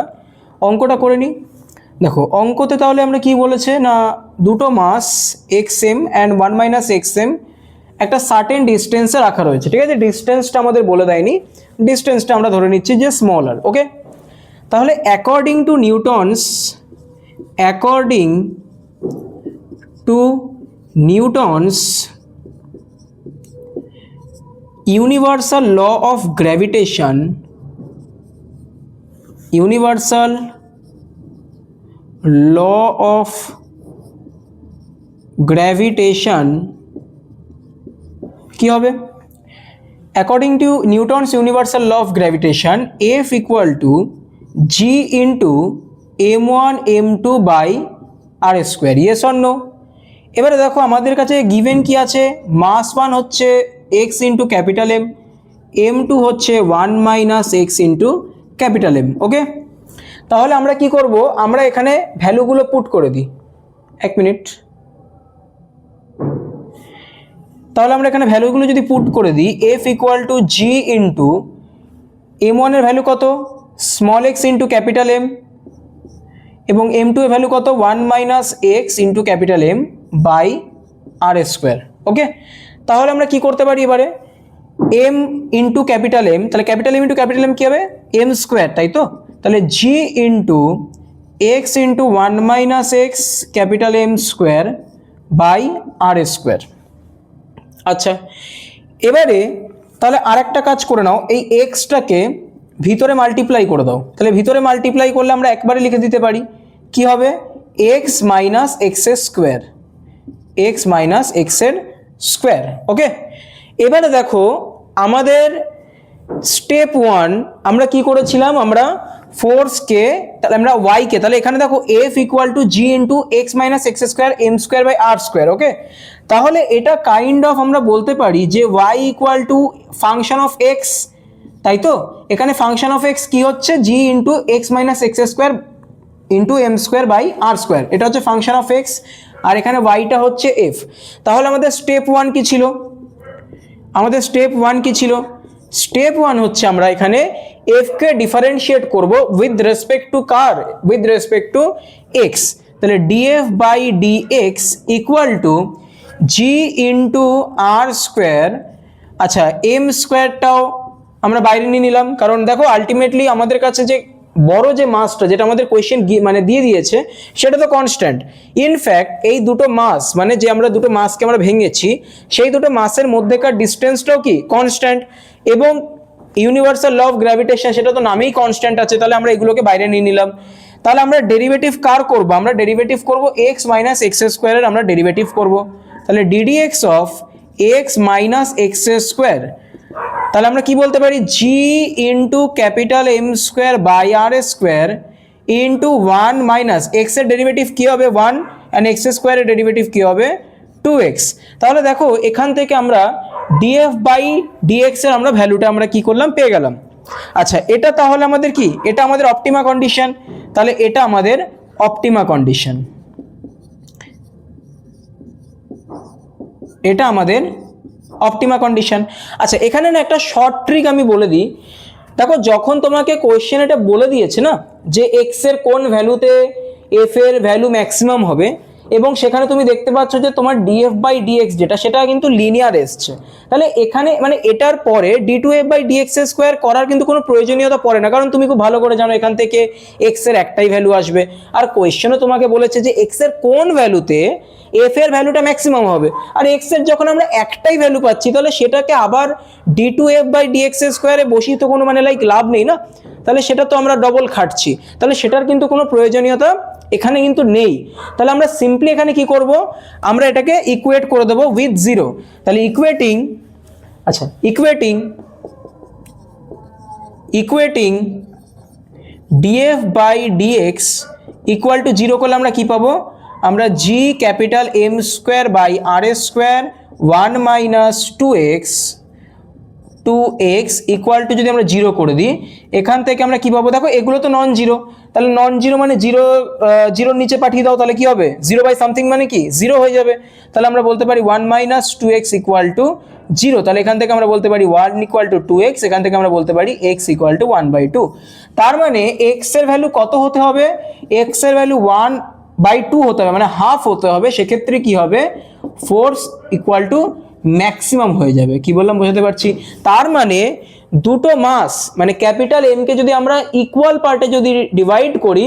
অঙ্কটা করে নিই। দেখো অঙ্কতে তাহলে আমরা কি বলেছে না, দুটো মাস xm অ্যান্ড 1 মাইনাস xm একটা সার্টেন ডিস্টেন্সে রাখা রয়েছে, ঠিক আছে? ডিস্টেন্সটা আমাদের বলে দেয়নি, ডিস্টেন্সটা আমরা ধরে নিচ্ছি যে স্মলার, ওকে? তাহলে according to Newton's universal law of gravitation, কি হবে, according to Newton's universal law of gravitation F equal to g into m1 m2 by r square, yes or no? এবারে দেখো আমাদের কাছে গিভেন কি আছে, মাস 1 হচ্ছে x into capital M, m2 হচ্ছে 1 minus x into capital M, ওকে? তাহলে আমরা কি করব, আমরা এখানে ভ্যালুগুলো পুট করে দিই, এক মিনিট। তাহলে আমরা এখানে ভ্যালুগুলো যদি পুট করে দিই, f equal to g into m1 এর ভ্যালু কত, small x into capital M, এবং m2 এর ভ্যালু কত, 1 minus x into capital M by r square, okay? তাহলে আমরা কি করতে পারি এবারে, m ইন্টু ক্যাপিটাল M, তাহলে capital M into capital M কি হবে, m স্কোয়ার, তাই তো? তাহলে g into x into 1 minus x capital M square by r square. আচ্ছা, এবারে তাহলে আরেকটা কাজ করে নাও, এই এক্সটাকে ভিতরে মাল্টিপ্লাই করে দাও। তাহলে ভিতরে মাল্টিপ্লাই করলে আমরা একবারে লিখে দিতে পারি, কি হবে, এক্স মাইনাস এক্স এর স্কোয়ার, এক্স মাইনাস এক্স এর স্কোয়ার, ওকে? এবারে দেখো আমাদের স্টেপ 1 আমরা কি করেছিলাম, আমরা ফোর্সকে, তাহলে আমরা ওয়াইকে, তাহলে এখানে দেখো f equal to g into x minus x square m square by r square, okay? তাহলে এটা কাইন্ড অফ আমরা বলতে পারি যে y equal to function of x, তাই তো? এখানে ফাংশন অফ এক্স কি হচ্ছে, g into x minus x square into m square by r square, এটা হচ্ছে ফাংশন অফ এক্স, আর এখানে ওয়াইটা হচ্ছে এফ। তাহলে আমাদের স্টেপ ওয়ান কি ছিল? আমাদের স্টেপ ওয়ান কি ছিল? স্টেপ ওয়ান হচ্ছে আমরা এখানে এফকে ডিফারেন্সিয়েট করব উইথ রেসপেক্ট টু কার? With respect to x. তাহলে df by dx equal to g into r square. আচ্ছা, এম স্কোয়ারটাও আমরা বাইরে নিয়ে নিলাম, কারণ দেখো আলটিমেটলি আমাদের কাছে যে বড় যে মাসটা, যেটা আমাদের কোয়েশ্চেন মানে দিয়ে দিয়েছে, সেটা তো কনস্ট্যান্ট। ইনফ্যাক্ট এই দুটো মাস, মানে যে আমরা দুটো মাসকে আমরা ভেঙেছি, সেই দুটো মাসের মধ্যেকার ডিস্টেন্সটাও কি কনস্ট্যান্ট, এবং ইউনিভার্সাল ল অফ গ্র্যাভিটেশন সেটা তো নামেই কনস্ট্যান্ট আছে। তাহলে আমরা এগুলোকে বাইরে নিয়ে নিলাম। তাহলে আমরা ডেরিভেটিভ কার করব? আমরা ডেরিভেটিভ করব এক্স মাইনাস এক্স স্কোয়ারের আমরা ডেরিভেটিভ করব। তাহলে d dx of x minus x square, তাহলে আমরা কি বলতে পারি? G into capital M square by r square into one minus x এর ডেরিভেটিভ কি হবে? ওয়ান, অ্যান্ড এক্স স্কোয়ারের ডেরিভেটিভ কি হবে? 2x। তাহলে দেখো এখান থেকে আমরা df বাই dx এর আমরা ভ্যালুটা আমরা কি করলাম? পেয়ে গেলাম। আচ্ছা, এটা তাহলে আমাদের কি? এটা আমাদের অপটিমা কন্ডিশন। তাহলে এটা আমাদের অপটিমা কন্ডিশন, এটা আমাদের অপটিমা কন্ডিশন। আচ্ছা, এখানে না একটা শর্ট ট্রিক আমি বলে দিই। দেখো, যখন তোমাকে কোয়েশ্চেন এটা বলে দিয়েছে না যে এক্স এর কোন ভ্যালুতে এফ এর ভ্যালু ম্যাক্সিমাম হবে, এবং সেখানে তুমি দেখতে পাচ্ছ যে তোমার ডিএফ বাই ডিএক্স যেটা, সেটা কিন্তু লিনিয়ার এসছে, তাহলে এখানে মানে এটার পরে d two f by dx square করার কিন্তু কোনো প্রয়োজনীয়তা পড়ে না, কারণ তুমি খুব ভালো করে জানো এখান থেকে এক্স এর একটাই ভ্যালু আসবে। আর কোয়েশ্চেনও তোমাকে বলেছে যে এক্স এর কোন ভ্যালুতে এফ এর ভ্যালুটা ম্যাক্সিমাম হবে, আর এক্স এর যখন আমরা একটাই ভ্যালু পাচ্ছি, তাহলে সেটাকে আবার d two f by dx স্কোয়ারে বসিয়ে তো কোনো মানে লাইক লাভ নেই না, তাহলে সেটা তো আমরা ডবল খাটছি, তাহলে সেটার কিন্তু কোনো প্রয়োজনীয়তা এখানে কিন্তু নেই। তাহলে আমরা সিম্পলি এখানে কি করব? আমরা এটাকে ইকুয়েট করে দেবো উইথ জিরো। তাহলে ইকুয়েটিং, আচ্ছা equating df by dx equal to zero করলে আমরা কি পাবো? আমরা g capital M square by r square one minus two x equal to যদি আমরা জিরো করে দিই, এখান থেকে আমরা কি পাবো? দেখো এগুলো তো নন জিরো, তাহলে নন জিরো মানে জিরো, জিরোর নিচে পাঠিয়ে দাও, তাহলে কি হবে? জিরো বাই সামথিং মানে কি? জিরো হয়ে যাবে। তাহলে আমরা বলতে পারি one minus two x equal to zero. তাহলে এখান থেকে আমরা বলতে পারি one equal to two x, এখান থেকে আমরা বলতে পারি x equal to one by two. তার মানে এক্স এর ভ্যালু কত হতে হবে? এক্স এর ভ্যালু ওয়ান বাই টু হতে হবে, মানে হাফ হতে হবে। সেক্ষেত্রে কি হবে? ফোর্স ইকুয়াল টু ম্যাক্সিমাম হয়ে যাবে। কি বললাম বোঝাতে পারছি? তার মানে দুটো মাস মানে ক্যাপিটাল এম কে যদি আমরা ইকুয়াল পার্টে যদি ডিভাইড করি,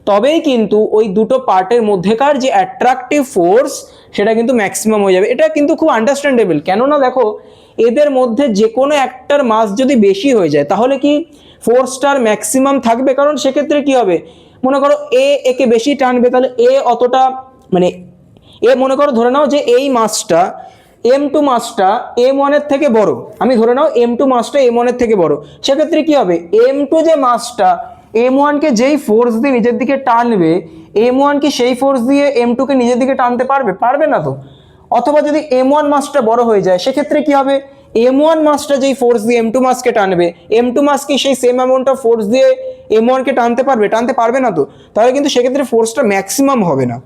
তবেই কিন্তু ওই দুটো পার্টের মধ্যেকার যে অ্যাট্রাকটিভ ফোর্স সেটা কিন্তু ম্যাক্সিমাম হয়ে যাবে। এটা কিন্তু খুব আন্ডারস্ট্যান্ডেবল, কেননা দেখো এদের মধ্যে যে কোনো একটার মাস যদি বেশি হয়ে যায়, তাহলে কি ফোর্সটার ম্যাক্সিমাম থাকবে, কারণ সেক্ষেত্রে কি হবে? মনে করো একে বেশি টানবে, তাহলে এ অতটা মানে এ মনে করো ধরে নাও যে এই মাসটা M2 মাসটা M1 এর থেকে বড়, আমি ধরে নাও M2 মাসটা M1 এর থেকে বড়, সেক্ষেত্রে কি হবে? M2 যে মাসটা M1 কে যেই ফোর্স দিয়ে নিজের দিকে টানবে, M1 কি সেই ফোর্স দিয়ে M2 কে নিজের দিকে টানতে পারবে? পারবে না তো। অথবা যদি M1 মাসটা বড় হয়ে যায়, সেক্ষেত্রে কি হবে? M1 মাসটা যেই ফোর্স দিয়ে M2 মাসকে টানবে, M2 মাস কি সেই সেম অ্যামাউন্ট অফ ফোর্স দিয়ে M1 কে টানতে পারবে? টানতে পারবে না তো। তাহলে কিন্তু সেক্ষেত্রে ফোর্সটা ম্যাক্সিমাম হবে না,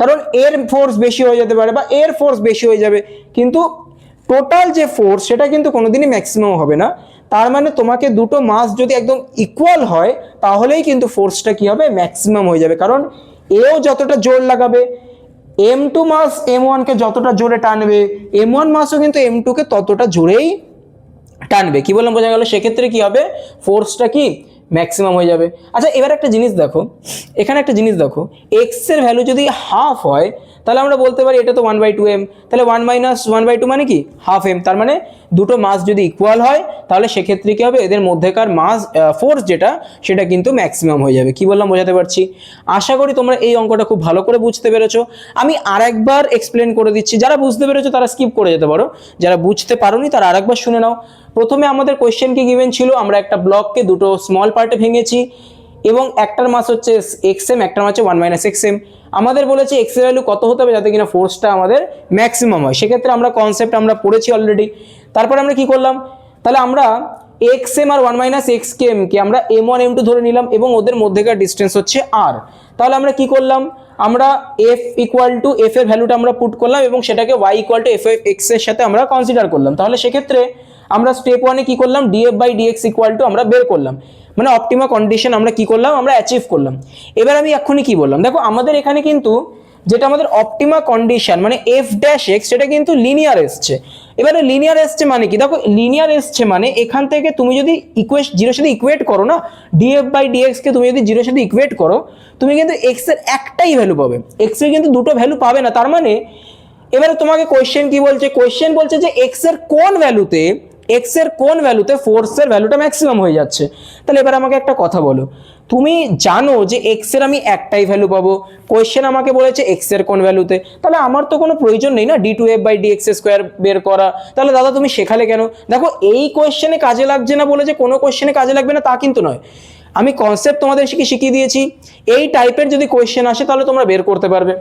কারণ এর ফোর্স বেশি হয়ে যেতে পারে বা এর ফোর্স বেশি হয়ে যাবে, কিন্তু টোটাল যে ফোর্স সেটা কিন্তু কোনোদিনই ম্যাক্সিমাম হবে না। তার মানে তোমাকে দুটো মাস যদি একদম ইকুয়াল হয়, তাহলেই কিন্তু ফোর্সটা কি হবে? ম্যাক্সিমাম হয়ে যাবে, কারণ এও যতটা জোর লাগাবে, M2 মাস M1 কে যতটা জোরে টানবে, M1 মাসও কিন্তু M2 কে ততটা জোরেই টানবে। কি বললাম বোঝা গেল? সেক্ষেত্রে কি হবে? ফোর্সটা কি ম্যাক্সিমাম হয়ে যাবে। আচ্ছা, এবার একটা জিনিস দেখো, এখানে একটা জিনিস দেখো, এক্স এর ভ্যালু যদি হাফ হয়, তাহলে আমরা বলতে পারি এটা তো 1/2m, তাহলে 1 মাইনাস 1/2 মানে কি? Half m। তার মানে দুটো মাস যদি ইকুয়াল হয়, তাহলে সেক্ষেত্রে কি হবে? এদের মধ্যেকার মাস ফোর্স যেটা, সেটা কিন্তু ম্যাক্সিমাম হয়ে যাবে। কি বললাম বোঝাতে পারছি? আশা করি তোমরা এই অঙ্কটা খুব ভালো করে বুঝতে পেরেছো। আমি আরেকবার এক্সপ্লেন করে দিচ্ছি, যারা বুঝতে পেরেছো তারা স্কিপ করে যেতে পারো, যারা বুঝতে পারোনি তারা আরেকবার শুনে নাও। প্রথমে আমাদের কোয়েশ্চেন কি গিভেন ছিল? আমরা একটা ব্লককে দুটো স্মল পার্টে ভেঙেছি, এবং একটার মাস হচ্ছে xm, একটার মাস হচ্ছে 1 মাইনাস xm। আমাদের বলেছে x এর ভ্যালু কত হতে হবে যাতে কিনা ফোর্সটা আমাদের ম্যাক্সিমাম হয়। সেক্ষেত্রে আমরা কনসেপ্ট আমরা পড়েছি অলরেডি। তারপরে আমরা কি করলাম? তাহলে আমরা xm আর 1 মাইনাস xkm কে আমরা m1 m2 ধরে নিলাম, এবং ওদের মধ্যেকার ডিস্টেন্স হচ্ছে r। তাহলে আমরা কি করলাম, আমরা এফ ইকুয়াল টু এফ এর ভ্যালুটা আমরা পুট করলাম এবং সেটাকে y equal to F x এর সাথে আমরা কনসিডার করলাম। তাহলে সেক্ষেত্রে আমরা স্টেপ ওয়ানে কি করলাম, df by dx equal to আমরা বের করলাম, মানে অপটিমা কন্ডিশন আমরা কি করলাম, আমরা অ্যাচিভ করলাম। এবার আমি এক্ষুনি কি বললাম, দেখো আমাদের এখানে কিন্তু যেটা আমাদের অপটিমা কন্ডিশন মানে এফ ড্যাশ এক্স, সেটা কিন্তু লিনিয়ার এসছে। এবারে লিনিয়ার এসছে মানে কি, দেখো লিনিয়ার এসছে মানে এখান থেকে তুমি যদি জিরোর সাথে ইকুয়েট করো না, ডিএফ বাই ডিএক্স কে তুমি যদি জিরোর সাথে ইকুয়েট করো, তুমি কিন্তু এক্স এর একটাই ভ্যালু পাবে, এক্স এর কিন্তু দুটো ভ্যালু পাবে না। তার মানে এবারে তোমাকে কোয়েশ্চেন কি বলছে, কোয়েশ্চেন বলছে যে এক্স এর কোন ভ্যালুতে ফোর্সের ভ্যালুটা ম্যাক্সিমাম হয়ে যাচ্ছে। তাহলে এবার আমাকে একটা কথা বলো, তুমি জানো যে এক্স এর আমি একটাই ভ্যালু পাবো, কোয়েশ্চেন আমাকে বলেছে এক্স এর কোন ভ্যালুতে, তাহলে আমার তো কোনো প্রয়োজন নেই না d two f by d x square বের করা। তাহলে দাদা তুমি শেখালে কেন? দেখো এই কোয়েশ্চেনে কাজে লাগছে না বলে যে কোনো কোয়েশ্চেনে কাজে লাগবে না তা কিন্তু নয়, আমি কনসেপ্ট তোমাদের শিখিয়ে দিয়েছি। এই টাইপের যদি কোয়েশ্চেন আসে তাহলে তোমরা বের করতে পারবে।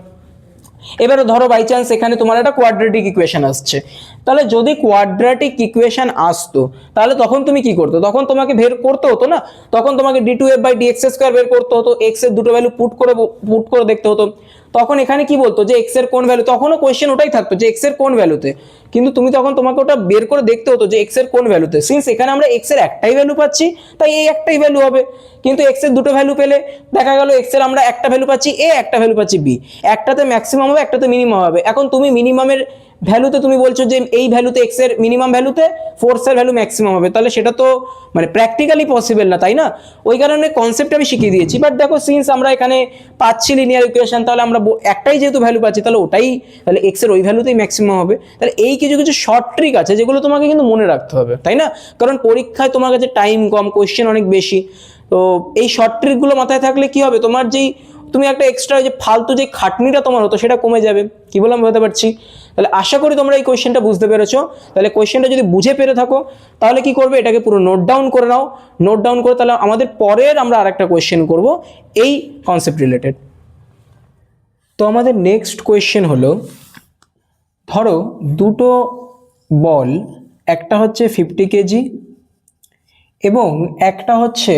এবারে ধরো বাই চান্স এখানে তোমার একটা কোয়াড্রেটিক ইকুয়েশন আসছে, তাহলে যদি কোয়াড্রেটিক ইকুয়েশন আসতো তাহলে তখন তুমি কি করতো, তখন তোমাকে বের করতে হতো না, তখন তোমাকে d two f by d x square বের করতে হতো, এক্স এর দুটো ভ্যালু পুট করে দেখতে হতো। তখন এখানে কি বলতো যে এক্স এর কোন ভ্যালু, তখনও কোয়েশ্চেন ওটাই থাকতো যে এক্স এর কোন ভ্যালুতে, কিন্তু তুমি তখন তোমাকে ওটা বের করে দেখতে হতো যে এক্স এর কোন ভ্যালুতে। সিন্স এখানে আমরা এক্স এর একটাই ভ্যালু পাচ্ছি তাই এই একটাই ভ্যালু হবে, কিন্তু এক্স এর দুটো ভ্যালু পেলে দেখা গেল এক্স এর আমরা একটা ভ্যালু পাচ্ছি এ, একটা ভ্যালু পাচ্ছি বি, একটাতে ম্যাক্সিমাম হবে একটাতে মিনিমাম হবে। এখন তুমি মিনিমামের ভ্যালুতে তুমি বলছো যে এই ভ্যালুতে এক্স এর মিনিমাম ভ্যালুতে ফোর্সের ভ্যালু ম্যাক্সিমাম হবে, তাহলে সেটা তো মানে প্র্যাকটিক্যালি পসিবল না, তাই না? ওই কারণে কনসেপ্ট আমি শিখিয়ে দিয়েছি। বাট দেখো সিন্স আমরা এখানে পাচ্ছি লিনিয়ার ইকুয়েশন, তাহলে আমরা একটাই যেহেতু ভ্যালু পাচ্ছি তাহলে ওটাই, তাহলে এক্স এর ওই ভ্যালুতেই ম্যাক্সিমাম হবে। তাহলে এই কিছু কিছু শর্ট ট্রিক আছে যেগুলো তোমাকে কিন্তু মনে রাখতে হবে, তাই না? কারণ পরীক্ষায় তোমার কাছে টাইম কম, কোয়েশ্চেন অনেক বেশি, তো এই শর্ট ট্রিকগুলো মাথায় থাকলে কি হবে, তোমার যেই তুমি একটা এক্সট্রা যে ফালতু যে খাটনিটা তোমার হতো সেটা কমে যাবে। কি বললাম বুঝতে পারছি? তাহলে আশা করি তোমরা এই কোয়েশ্চেনটা বুঝতে পেরেছো। তাহলে কোয়েশ্চেনটা যদি বুঝে পেরে থাকো তাহলে কি করবে, এটাকে পুরো নোট ডাউন করে নাও, নোট ডাউন করে তাহলে আমাদের পরের আমরা আরেকটা কোয়েশ্চেন করব এই কনসেপ্ট রিলেটেড। তো আমাদের নেক্সট কোয়েশ্চেন হলো, ধরো দুটো বল, একটা হচ্ছে 50 কেজি এবং একটা হচ্ছে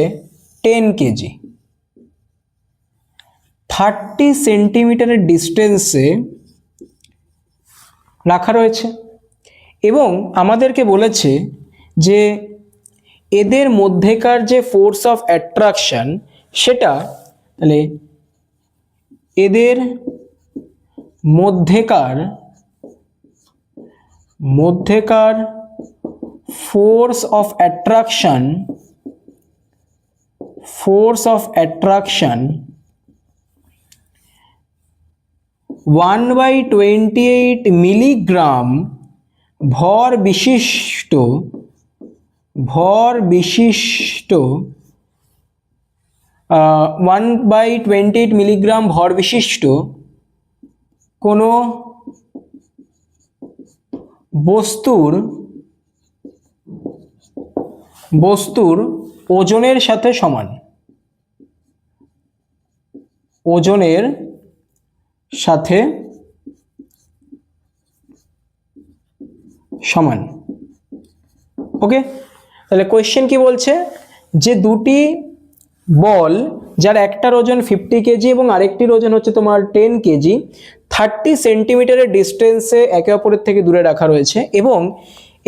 10 কেজি, 30 সেন্টিমিটারের ডিস্টেন্সে রাখা রয়েছে এবং আমাদেরকে বলেছে যে এদের মধ্যেকার যে ফোর্স অফ অ্যাট্রাকশন সেটা, তাহলে এদের মধ্যেকার ফোর্স অফ অ্যাট্রাকশন 1/28 মিলিগ্রাম ভর বিশিষ্ট 1/28 মিলিগ্রাম ভর বিশিষ্ট কোনো বস্তুর ওজনের সাথে সমান, ওজনের সাথে সমান। ওকে, তাহলে কোয়েশ্চেন কি বলছে, যে দুটি বল যার একটার ওজন 50 কেজি এবং আরেকটির ওজন হচ্ছে তোমার 10 কেজি, 30 সেন্টিমিটারের ডিস্টেন্সে একে অপরের থেকে দূরে রাখা রয়েছে এবং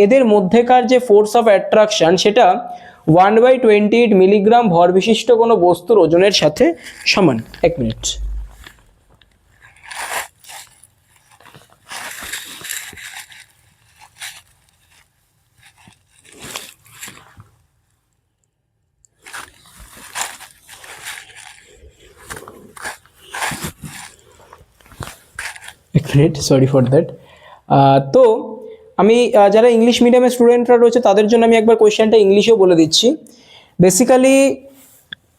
এদের মধ্যেকার যে ফোর্স অফ অ্যাট্রাকশন সেটা 1/28 মিলিগ্রাম ভর বিশিষ্ট কোনো বস্তুর ওজনের সাথে সমান। এক মিনিট। Sorry for that. তো আমি যারা ইংলিশ মিডিয়ামের স্টুডেন্টরা রয়েছে তাদের জন্য আমি একবার কোয়েশ্চেনটা ইংলিশেও বলে দিচ্ছি। Basically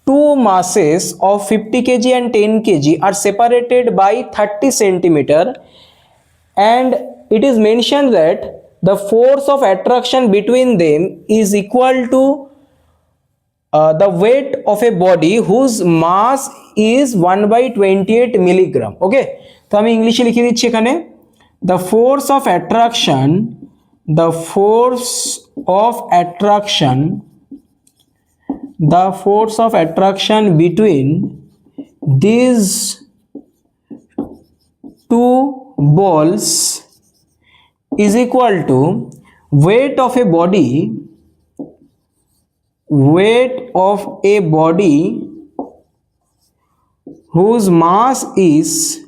two masses of 50 kg and 10 kg are separated by 30 centimeter and it is mentioned that the force of attraction between them is equal to the weight of a body whose mass is 1/28 milligram. Okay, তো আমি ইংলিশে লিখে দিচ্ছি এখানে, the force of attraction between these two balls is equal to weight of a body whose mass is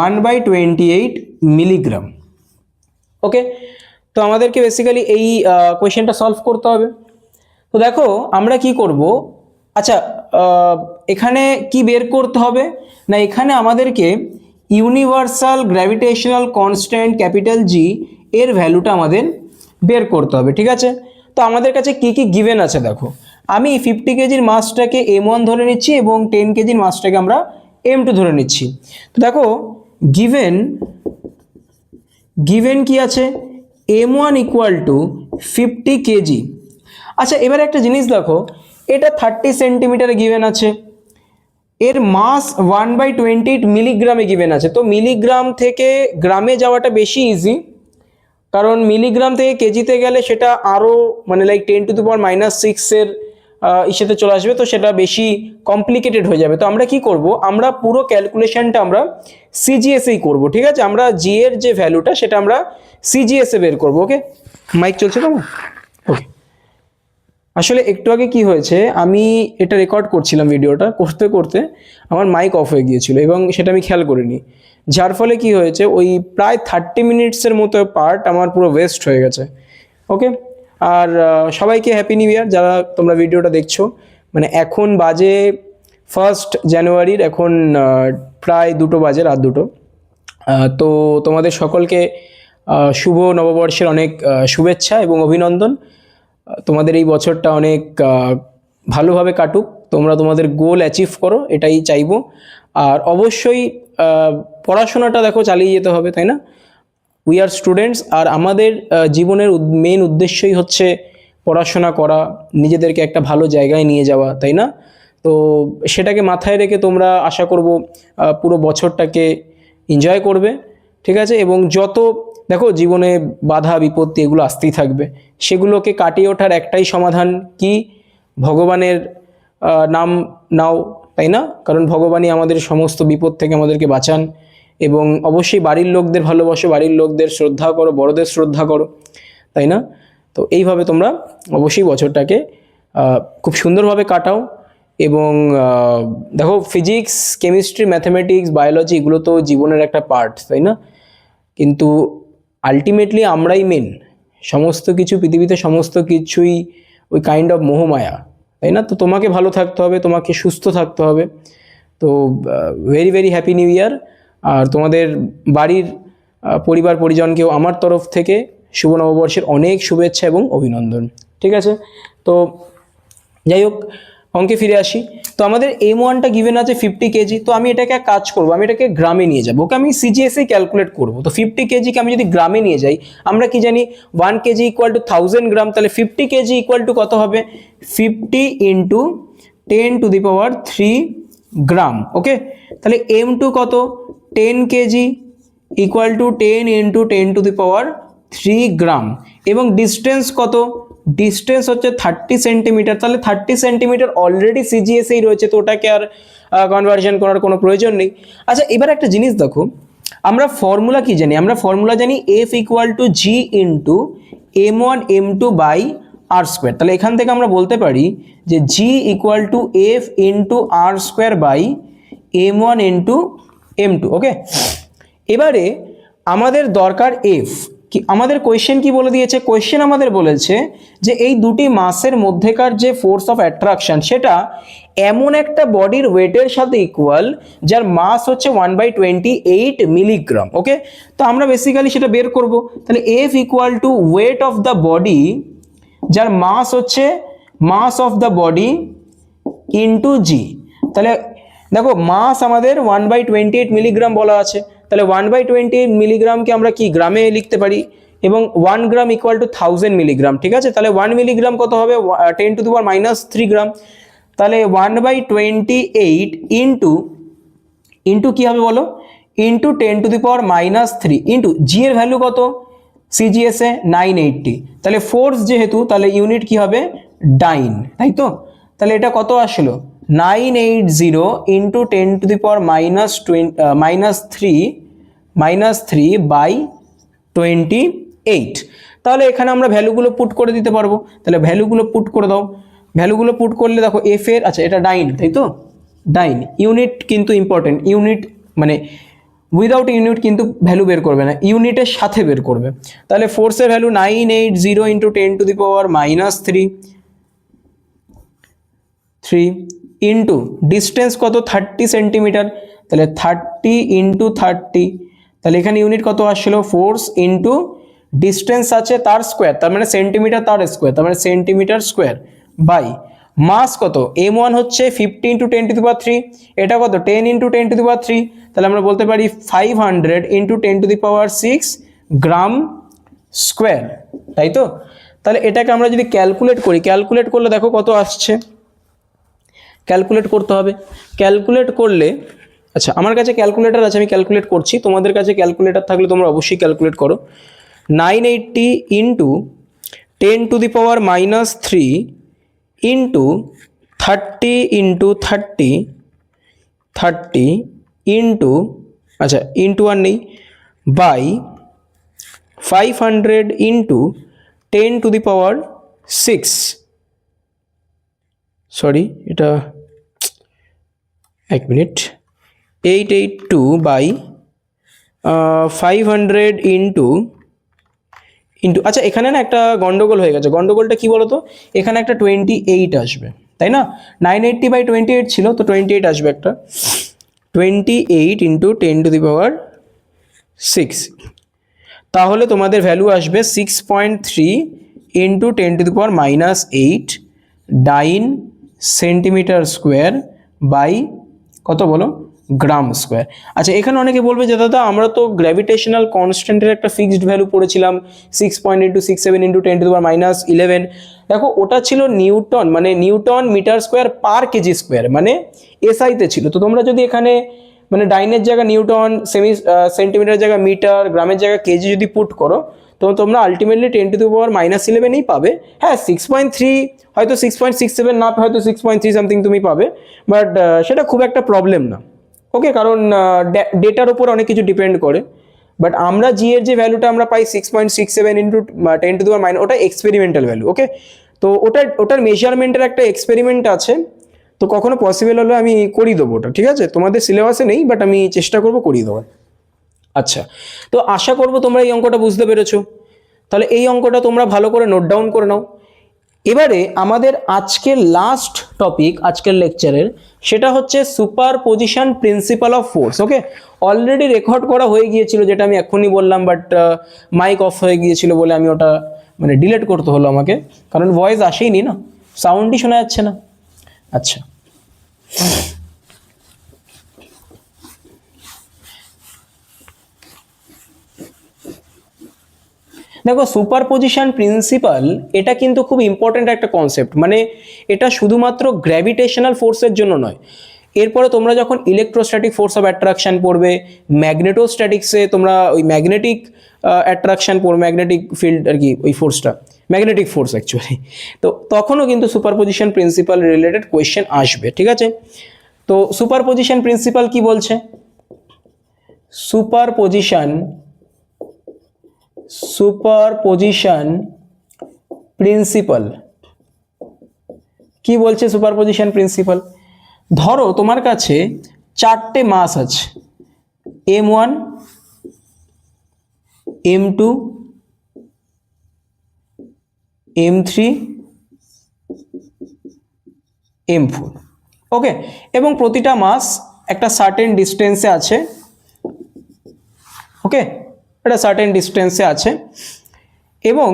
1/28 milligram. Okay, তো আমাদেরকে বেসিক্যালি এই কোয়েশ্চেনটা সলভ করতে হবে। তো দেখো আমরা কি করব, আচ্ছা এখানে কি বের করতে হবে না, এখানে আমাদেরকে ইউনিভার্সাল গ্র্যাভিটেশনাল কনস্ট্যান্ট ক্যাপিটাল জি এর ভ্যালুটা আমাদের বের করতে হবে, ঠিক আছে। তো আমাদের কাছে কি কি গিভেন আছে দেখো, আমি 50 কেজির মাসটাকে m1 ধরে নিচ্ছি এবং 10 কেজির মাসটাকে আমরা m2 ধরে নিচ্ছি। তো দেখো গিভেন কি আছে, m1 ইকুয়াল টু 50 কেজি। আচ্ছা এবার একটা জিনিস দেখো, এটা 30 সেন্টিমিটারে গিভেন আছে, এর মাস 1/28 মিলিগ্রামে গিভেন আছে। তো মিলিগ্রাম থেকে গ্রামে যাওয়াটা বেশি ইজি, কারণ মিলিগ্রাম থেকে কেজিতে গেলে সেটা আরও মানে লাইক 10⁻⁻6 এর ইসেতে চলে আসবে, তো সেটা বেশি কমপ্লিকেটেড হয়ে যাবে। তো আমরা কি করব, আমরা পুরো ক্যালকুলেশনটা আমরা সিজিএসেই করব, ঠিক আছে। আমরা জি এর যে ভ্যালুটা সেটা আমরা সিজিএসে বের করব। ওকে, মাইক চলছে তো? ওকে, আসলে একটু আগে কি হয়েছে, আমি এটা রেকর্ড করছিলাম, ভিডিওটা করতে করতে আমার মাইক অফ হয়ে গিয়েছিল এবং সেটা আমি খেয়াল করিনি, যার ফলে কি হয়েছে ওই প্রায় 30 মিনিটসের মতো পার্ট আমার পুরো ওয়েস্ট হয়ে গেছে। ওকে, আর সবাইকে হ্যাপি নিউ ইয়ার যারা তোমরা ভিডিওটা দেখছো। মানে এখন বাজে 1 জানুয়ারির, এখন প্রায় 2টো বাজে, রাত 2টো। তো তোমাদের সকলকে শুভ নববর্ষের অনেক শুভেচ্ছা এবং অভিনন্দন। তোমাদের এই বছরটা অনেক ভালোভাবে কাটুক, তোমরা তোমাদের গোল অ্যাচিভ করো, এটাই চাইবো। আর অবশ্যই পড়াশোনাটা দেখো চালিয়ে যেতে হবে, তাই না? উই আর স্টুডেন্টস, আর আমাদের জীবনের মেন উদ্দেশ্যই হচ্ছে পড়াশোনা করা, নিজেদেরকে একটা ভালো জায়গায় নিয়ে যাওয়া, তাই না? তো সেটাকে মাথায় রেখে তোমরা আশা করব পুরো বছরটাকে এনজয় করবে, ঠিক আছে। এবং যত দেখো জীবনে বাধা বিপত্তি এগুলো আসতেই থাকবে, সেগুলোকে কাটিয়ে ওঠার একটাই সমাধান কি, ভগবানের নাম নাও, তাই না? কারণ ভগবানই আমাদের সমস্ত বিপদ থেকে আমাদেরকে বাঁচান। এবং অবশ্যই বাড়ির লোকদের ভালোবাসো, বাড়ির লোকদের শ্রদ্ধা করো, বড়দের শ্রদ্ধা করো, তাই না? তো এইভাবে তোমরা অবশ্যই বছরটাকে খুব সুন্দরভাবে কাটাও। এবং দেখো ফিজিক্স, কেমিস্ট্রি, ম্যাথামেটিক্স, বায়োলজি এগুলো তো জীবনের একটা পার্ট, তাই না? কিন্তু আলটিমেটলি আমরাই মেন, সমস্ত কিছু পৃথিবীতে সমস্ত কিছুই ওই কাইন্ড অফ মোহমায়া, তাই না? তো তোমাকে ভালো থাকতে হবে, তোমাকে সুস্থ থাকতে হবে। তো very very happy new year. আর তোমাদের বাড়ির পরিবার পরিজনকেও আমার তরফ থেকে শুভ নববর্ষের অনেক শুভেচ্ছা এবং অভিনন্দন, ঠিক আছে। তো যাই হোক, অঙ্কে ফিরে আসি। তো আমাদের m1টা গিভেন আছে 50 কেজি। তো আমি এটাকে এক কাজ করবো, আমি এটাকে গ্রামে নিয়ে যাবো। ওকে, আমি সিজিএসে ক্যালকুলেট করবো। তো 50 কেজিকে আমি যদি গ্রামে নিয়ে যাই, আমরা কি জানি 1 কেজি ইকুয়াল টু 1000 গ্রাম, তাহলে 50 কেজি ইকুয়াল টু কত হবে, 50 ইন্টু 10⁻³ গ্রাম। ওকে, তাহলে m2 কত, 10 কেজি ইকুয়াল টু 10 ইন্টু 10⁻³ গ্রাম। এবং ডিস্টেন্স কত, ডিস্টেন্স হচ্ছে 30 সেন্টিমিটার। তাহলে 30 সেন্টিমিটার অলরেডি সিজিএসেই রয়েছে, তো ওটাকে আর কনভার্সন করার কোনো প্রয়োজন নেই। আচ্ছা এবার একটা জিনিস দেখো, আমরা ফর্মুলা কি জানি, আমরা ফর্মুলা জানি F equal to g into m1 m2 by r square. তাহলে এখান থেকে আমরা বলতে পারি যে g equal to f into r square by m1 into m2। Okay, এবারে আমাদের দরকার এফ কি, আমাদের কোয়েশ্চেন কি বলে দিয়েছে, কোয়েশ্চেন আমাদের বলেছে যে এই দুটি মাসের মধ্যেকার যে ফোর্স অফ অ্যাট্রাকশন সেটা এমন একটা বডির ওয়েটের সাথে ইকুয়াল যার মাস হচ্ছে 1/28 মিলিগ্রাম। ওকে, তো আমরা বেসিক্যালি সেটা বের করব। তাহলে F equal two weight of the body, যার মাস হচ্ছে মাস অফ দ্য বডি ইন্টু জি। তাহলে দেখো মাস আমাদের 1/28 মিলিগ্রাম বলা আছে, তাহলে 1/28 মিলিগ্রামকে আমরা কি গ্রামে লিখতে পারি, এবং 1 গ্রাম ইকুয়াল টু 1000 মিলিগ্রাম, ঠিক আছে। তাহলে 1 মিলিগ্রাম কত হবে, 10⁻³ গ্রাম। তাহলে 1/28 ইন্টু কি হবে বলো, ইন্টু 10⁻³ ইন্টু জি এর ভ্যালু কত, সিজিএস এ 980, তাহলে ফোর্স যেহেতু তাহলে ইউনিট কি হবে ডাইন, তাই তো? তাহলে এটা কত আসলো 980 ইন্টু 10⁻³ -3/28। তাহলে এখানে আমরা ভ্যালুগুলো পুট করে দিতে পারবো। তাহলে ভ্যালুগুলো পুট করে দাও, ভ্যালুগুলো পুট করলে দেখো এফ এর, আচ্ছা এটা ডাইন তাই তো, ডাইন। ইউনিট কিন্তু ইম্পর্টেন্ট, ইউনিট মানে উইদাউট ইউনিট কিন্তু ভ্যালু বের করবে না, ইউনিটের সাথে বের করবে। তাহলে ফোর্সের ভ্যালু 980 ইন্টু 10⁻³ ইন্টু ডিস্টেন্স কত 30 সেন্টিমিটার, তাহলে 30 ইন্টু 30, তাহলে এখানে ইউনিট কত আসলো ফোর্স ইন্টু ডিস্টেন্স আছে তার স্কোয়ার, তার মানে সেন্টিমিটার তার স্কোয়ার, তার মানে সেন্টিমিটার স্কোয়ার বাই মাস কত m1 হচ্ছে 50 ইন্টু 10⁻³, এটা কত 10 ইন্টু 10⁻³, তাহলে আমরা বলতে পারি 500 ইন্টু 10⁻6 গ্রাম স্কোয়ার, তাই তো? তাহলে এটাকে আমরা যদি ক্যালকুলেট করি, ক্যালকুলেট করলে দেখো কত আসছে, ক্যালকুলেট করতে হবে। ক্যালকুলেট করলে, আচ্ছা আমার কাছে ক্যালকুলেটর আছে, আমি ক্যালকুলেট করছি, তোমাদের কাছে ক্যালকুলেটর থাকলে তোমরা অবশ্যই ক্যালকুলেট করো। 980 ইন্টু 10⁻³ ইন্টু 30 ইন্টু 30 ইন্টু, আচ্ছা ইন্টু আর নেই, বাই 500 ইন্টু 10⁻6, সরি এটা এক মিনিট, 882 বাই 500 ইন্টু, আচ্ছা এখানে না একটা গন্ডগোল হয়ে গেছে, গন্ডগোলটা কি বলতো, এখানে একটা 28 আসবে, তাই না? 980/28 ছিল, তো 28 আসবে একটা, 28 ইন্টু 10⁻6, তাহলে তোমাদের ভ্যালু আসবে 6.3 ইন্টু 10⁻⁻8 9 সেন্টিমিটার স্কোয়ার বাই কত বলো গ্রাম স্কোয়ার। আচ্ছা এখানে অনেকে বলবে যে দাদা আমরা তো গ্র্যাভিটেশনাল কনস্ট্যান্টের একটা ফিক্সড ভ্যালু পড়েছিলাম 6.867 ইন্টু 10⁻11, দেখো ওটা ছিল নিউটন, মানে Newton meter square per kg square, মানে এসআইতে ছিল। তো তোমরা যদি এখানে মানে ডাইনের জায়গা নিউটন, সেন্টিমিটার জায়গা মিটার, গ্রামের জায়গা কেজি যদি পুট করো, তো তোমরা আলটিমেটলি 10⁻−11 পাবে। হ্যাঁ 6.3 হয়তো 6.67 না, হয়তো 6.3 সামথিং তুমি পাবে, বাট সেটা খুব একটা প্রবলেম না, ওকে, কারণ ডেটার উপর অনেক কিছু ডিপেন্ড করে। বাট আমরা জি এর যে ভ্যালুটা আমরা পাই 6.67 ইন্টু 10⁻, ওটা এক্সপেরিমেন্টাল ভ্যালু, ওকে। তো ওটার মেজারমেন্টের একটা এক্সপেরিমেন্ট আছে, তো কখনো পসিবল হলে আমি করিয়ে দেবো ওটা, ঠিক আছে? তোমাদের সিলেবাসে নেই, বাট আমি চেষ্টা করবো করিয়ে দেওয়ার। আচ্ছা, তো আশা করবো তোমরা এই অঙ্কটা বুঝতে পেরেছো। তাহলে এই অঙ্কটা তোমরা ভালো করে নোট ডাউন করে নাও। এবারে আমাদের আজকের লাস্ট টপিক আজকের লেকচারের, সেটা হচ্ছে superposition principal of force, okay. Already record করা হয়ে গিয়েছিল, যেটা আমি এখনই বললাম, বাট মাইক অফ হয়ে গিয়েছিল বলে আমি ওটা মানে ডিলিট করতে হলো আমাকে, কারণ ভয়েস আসেইনি না, সাউন্ডই শোনা যাচ্ছে না। আচ্ছা, দেখো সুপারপজিশন প্রিন্সিপাল এটা কিন্তু খুব ইম্পর্ট্যান্ট একটা কনসেপ্ট, মানে এটা শুধুমাত্র গ্র্যাভিটেশনাল ফোর্সের জন্য নয়। এরপরে তোমরা যখন ইলেকট্রোস্ট্যাটিক ফোর্স অফ অ্যাট্রাকশন পড়বে, ম্যাগনেটোস্ট্যাটিক্সে তোমরা ওই ম্যাগনেটিক অ্যাট্রাকশন পড়বে, ম্যাগনেটিক ফিল্ড আর কি, ওই ফোর্সটা ম্যাগনেটিক ফোর্স অ্যাকচুয়ালি, তো তখনও কিন্তু সুপারপজিশন প্রিন্সিপাল রিলেটেড কোয়েশ্চেন আসবে, ঠিক আছে? তো সুপারপজিশন প্রিন্সিপাল কি বলছে, সুপারপজিশন প্রিন্সিপাল কি বলছে? সুপারপজিশন প্রিন্সিপাল, ধরো তোমার কাছে চারটে মাস আছে, m1 m2 m3 m4, ওকে, এবং প্রতিটা মাস একটা সার্টেন ডিস্টেন্সে আছে, ওকে, একটা সার্টেন ডিস্টেন্সে আছে, এবং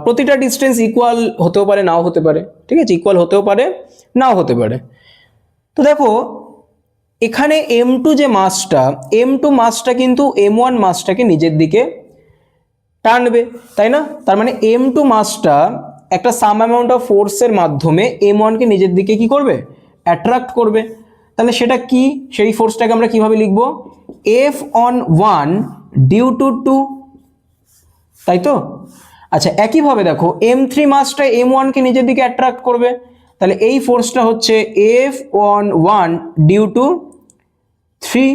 প্রতিটা ডিস্টেন্স ইকুয়াল হতেও পারে নাও হতে পারে, ঠিক আছে, ইকুয়াল হতেও পারে নাও হতে পারে। তো দেখো এখানে m2 যে মাসটা, m2 মাসটা কিন্তু m1 মাসটাকে নিজের দিকে টানবে, তাই না? তার মানে m2 মাসটা একটা সাম অ্যামাউন্ট অফ ফোর্সের মাধ্যমে m1 কে নিজের দিকে কি করবে, অ্যাট্রাক্ট করবে। তাহলে সেটা কি, সেই ফোর্সটাকে আমরা কিভাবে লিখবো, F on 1 ডিউ টু 2, তাই তো? আচ্ছা, একইভাবে দেখো m3 মাসটা m1 কে নিজের দিকে অ্যাট্রাক্ট করবে, তাহলে এই ফোর্সটা হচ্ছে F11 ডিউ টু 3।